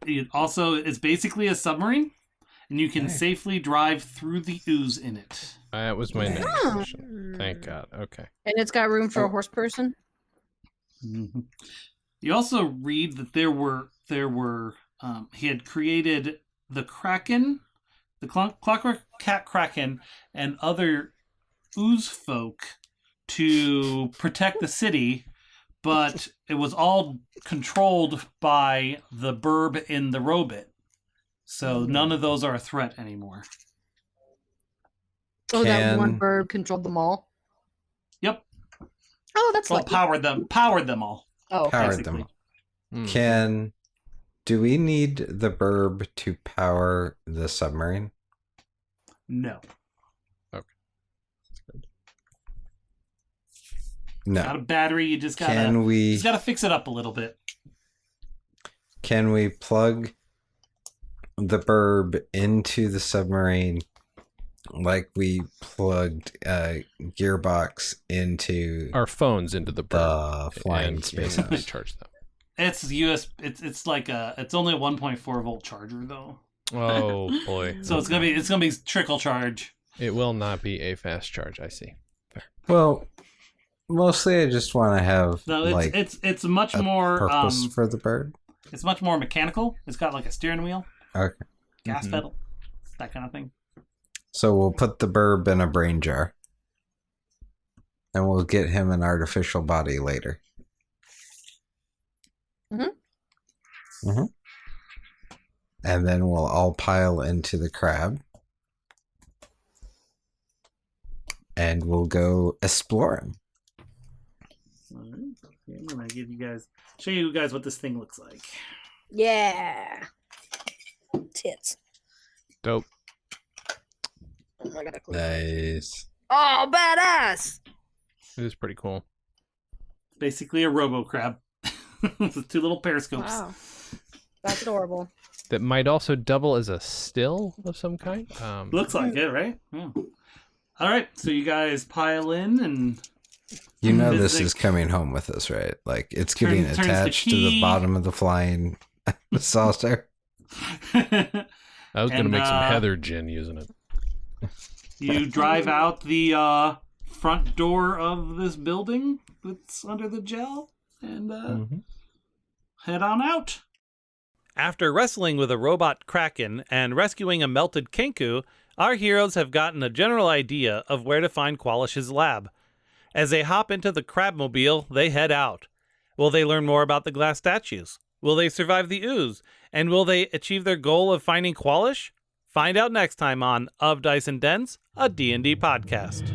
it's basically a submarine, and you can safely drive through the ooze in it. That was my next question. Thank God. Okay. And it's got room for a horse person? Mm-hmm. You also read that there were he had created the Kraken, the Clockwork Cat Kraken, and other ooze folk to protect the city, but it was all controlled by the burb in the robot. So none of those are a threat anymore. Oh, that one burb controlled them all? Yep. Oh, that's well, powered them all. Oh, powered them. Do we need the burb to power the submarine? No. Okay. No. Not a battery. You just gotta fix it up a little bit. Can we plug the burb into the submarine like we plugged a gearbox into our phones into the burb, flying space house? Charge them. It's it's like it's only a 1.4 volt charger though. Oh boy. So it's gonna be trickle charge. It will not be a fast charge, I see. Fair. Well, Mostly, I just want to have No, like it's much a more purpose for the bird. it's much more mechanical. It's got like a steering wheel, Okay. gas pedal, that kind of thing. So we'll put the burb in a brain jar. And we'll get him an artificial body later. Mm-hmm. And then we'll all pile into the crab. And we'll go exploring. All right. Okay, I'm gonna show you guys what this thing looks like. Yeah. Tits. Dope. Oh, I gotta close Nice. Oh, badass! It is pretty cool. Basically a robo crab with 2 little periscopes. Wow. That's adorable. That might also double as a still of some kind. Looks like it, right? Yeah. All right, so you guys pile in and You know this is coming home with us, right? Like it's getting turns the attached to the key. bottom of the flying saucer. I was going to And, make some heather gin using it. You drive out the front door of this building that's under the gel and head on out. After wrestling with a robot Kraken and rescuing a melted Kenku, our heroes have gotten a general idea of where to find Kwalish's lab. As they hop into the Crabmobile, they head out. Will they learn more about the glass statues? Will they survive the ooze? And will they achieve their goal of finding Kwalish? Find out next time on Of Dice and Dens, a D&D podcast.